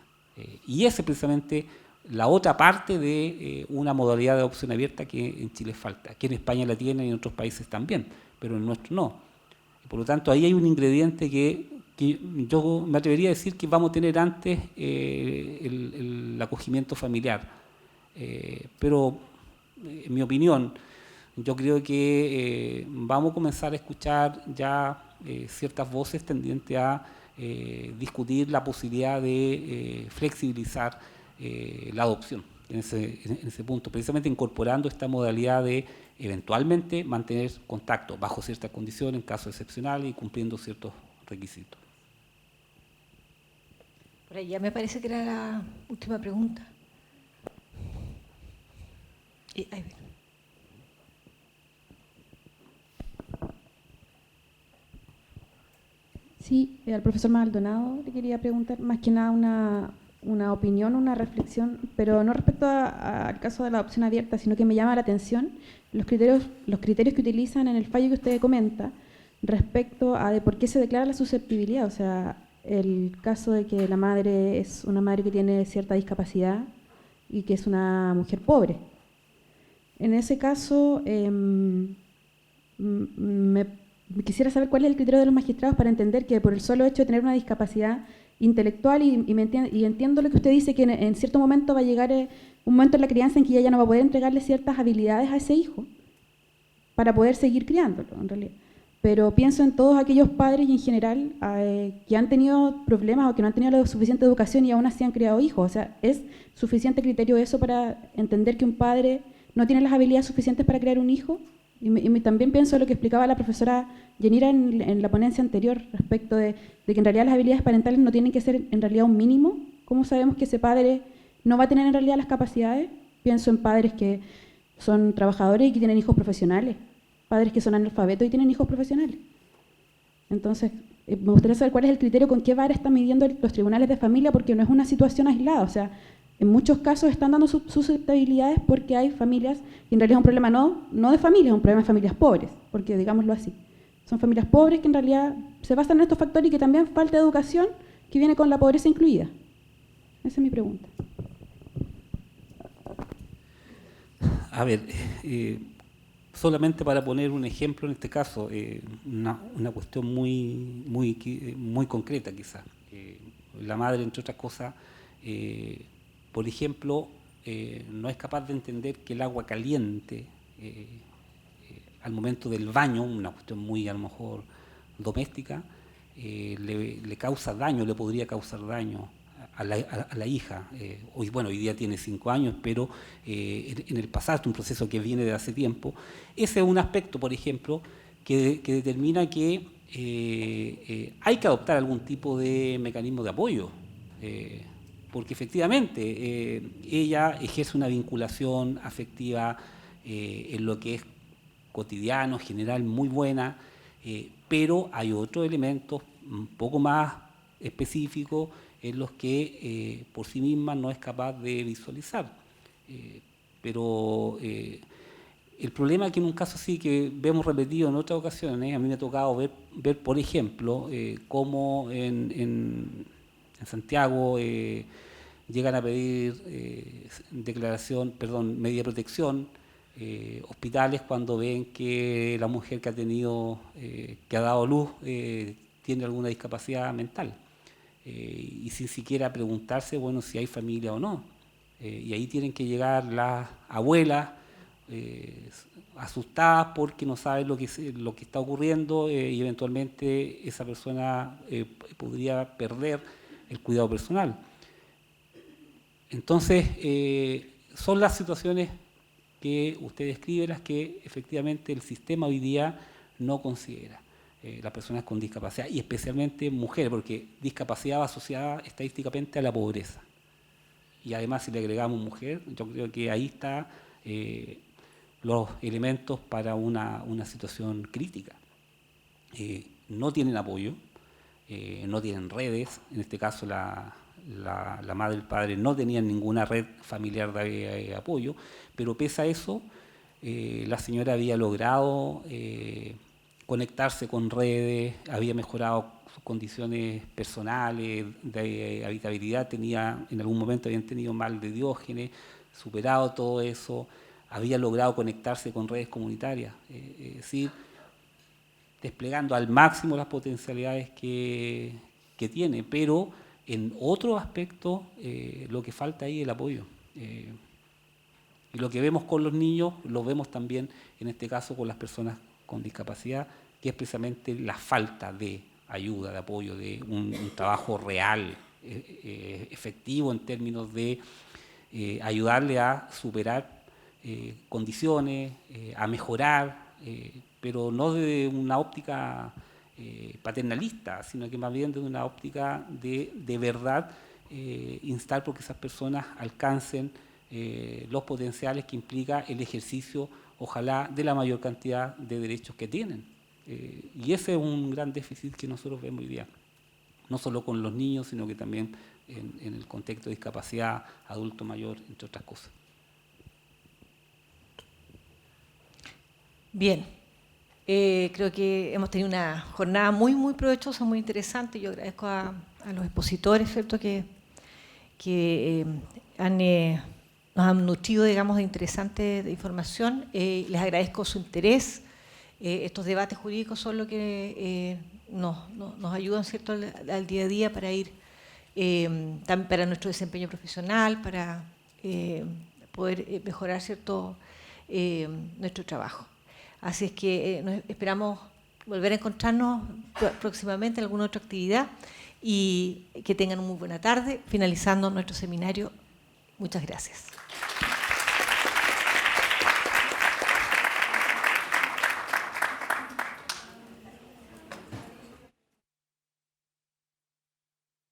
Y esa es precisamente la otra parte de una modalidad de adopción abierta que en Chile falta, que en España la tienen y en otros países también, pero en nuestro no. Por lo tanto, ahí hay un ingrediente que yo me atrevería a decir que vamos a tener antes el acogimiento familiar. Pero, en mi opinión, yo creo que vamos a comenzar a escuchar ya ciertas voces tendientes a discutir la posibilidad de flexibilizar la adopción en ese punto, precisamente incorporando esta modalidad de eventualmente mantener contacto bajo ciertas condiciones, en casos excepcionales y cumpliendo ciertos requisitos. Por ahí ya me parece que era la última pregunta. Ahí viene. Sí, al profesor Maldonado le quería preguntar más que nada una opinión, una reflexión, pero no respecto al caso de la adopción abierta, sino que me llama la atención los criterios que utilizan en el fallo que usted comenta respecto a de por qué se declara la susceptibilidad. O sea, el caso de que la madre es una madre que tiene cierta discapacidad y que es una mujer pobre. En ese caso, quisiera saber cuál es el criterio de los magistrados para entender que por el solo hecho de tener una discapacidad intelectual, y entiendo lo que usted dice, que en cierto momento va a llegar un momento en la crianza en que ella no va a poder entregarle ciertas habilidades a ese hijo para poder seguir criándolo, en realidad. Pero pienso en todos aquellos padres y en general que han tenido problemas o que no han tenido la suficiente educación y aún así han criado hijos. O sea, ¿es suficiente criterio eso para entender que un padre no tiene las habilidades suficientes para crear un hijo? Y también pienso en lo que explicaba la profesora Yanira en la ponencia anterior respecto de que en realidad las habilidades parentales no tienen que ser en realidad un mínimo. ¿Cómo sabemos que ese padre no va a tener en realidad las capacidades? Pienso en padres que son trabajadores y que tienen hijos profesionales, padres que son analfabetos y tienen hijos profesionales. Entonces, me gustaría saber cuál es el criterio, con qué vara están midiendo los tribunales de familia, porque no es una situación aislada. O sea, en muchos casos están dando susceptibilidades porque hay familias, y en realidad es un problema no de familias, es un problema de familias pobres, porque digámoslo así. Son familias pobres que en realidad se basan en estos factores y que también falta educación que viene con la pobreza incluida. Esa es mi pregunta. A ver, solamente para poner un ejemplo en este caso, una cuestión muy concreta quizás. La madre, entre otras cosas, por ejemplo, no es capaz de entender que el agua caliente, al momento del baño, una cuestión muy a lo mejor doméstica, le causa daño, le podría causar daño a la hija. Hoy día tiene 5 años, pero en el pasado, un proceso que viene de hace tiempo. Ese es un aspecto, por ejemplo, que determina que hay que adoptar algún tipo de mecanismo de apoyo. Porque efectivamente ella ejerce una vinculación afectiva en lo que es cotidiano, general, muy buena, pero hay otros elementos un poco más específicos en los que por sí misma no es capaz de visualizar. Pero El problema es que en un caso así que vemos repetido en otras ocasiones, a mí me ha tocado ver por ejemplo, cómo en Santiago llegan a pedir medida de protección, hospitales cuando ven que la mujer que ha dado luz tiene alguna discapacidad mental, y sin siquiera preguntarse, bueno, si hay familia o no. Y ahí tienen que llegar las abuelas asustadas porque no saben lo que está ocurriendo, y eventualmente esa persona podría perder el cuidado personal. Entonces, son las situaciones que usted describe las que efectivamente el sistema hoy día no considera. Las personas con discapacidad, y especialmente mujeres, porque discapacidad va asociada estadísticamente a la pobreza. Y además, si le agregamos mujer, yo creo que ahí está los elementos para una situación crítica. No tienen apoyo, no tienen redes. En este caso, la madre y el padre no tenían ninguna red familiar de apoyo, pero pese a eso, la señora había logrado conectarse con redes, había mejorado sus condiciones personales de habitabilidad, en algún momento habían tenido mal de Diógenes, superado todo eso, había logrado conectarse con redes comunitarias, es decir, desplegando al máximo las potencialidades que tiene, pero en otro aspecto lo que falta ahí es el apoyo. Y lo que vemos con los niños, lo vemos también en este caso con las personas con discapacidad, que es precisamente la falta de ayuda, de apoyo, de un trabajo real, efectivo en términos de ayudarle a superar condiciones, a mejorar, pero no desde una óptica paternalista, sino que más bien desde una óptica de verdad instar porque esas personas alcancen los potenciales que implica el ejercicio, ojalá, de la mayor cantidad de derechos que tienen. Y ese es un gran déficit que nosotros vemos hoy día, no solo con los niños, sino que también en el contexto de discapacidad, adulto mayor, entre otras cosas. Bien, creo que hemos tenido una jornada muy, muy provechosa, muy interesante. Yo agradezco a los expositores, ¿cierto?, que nos han nutrido, digamos, de interesante información. Les agradezco su interés. Estos debates jurídicos son lo que nos ayudan, ¿cierto?, al día a día para ir, también para nuestro desempeño profesional, para poder mejorar, ¿cierto?, nuestro trabajo. Así es que esperamos volver a encontrarnos próximamente en alguna otra actividad y que tengan una muy buena tarde, finalizando nuestro seminario. Muchas gracias.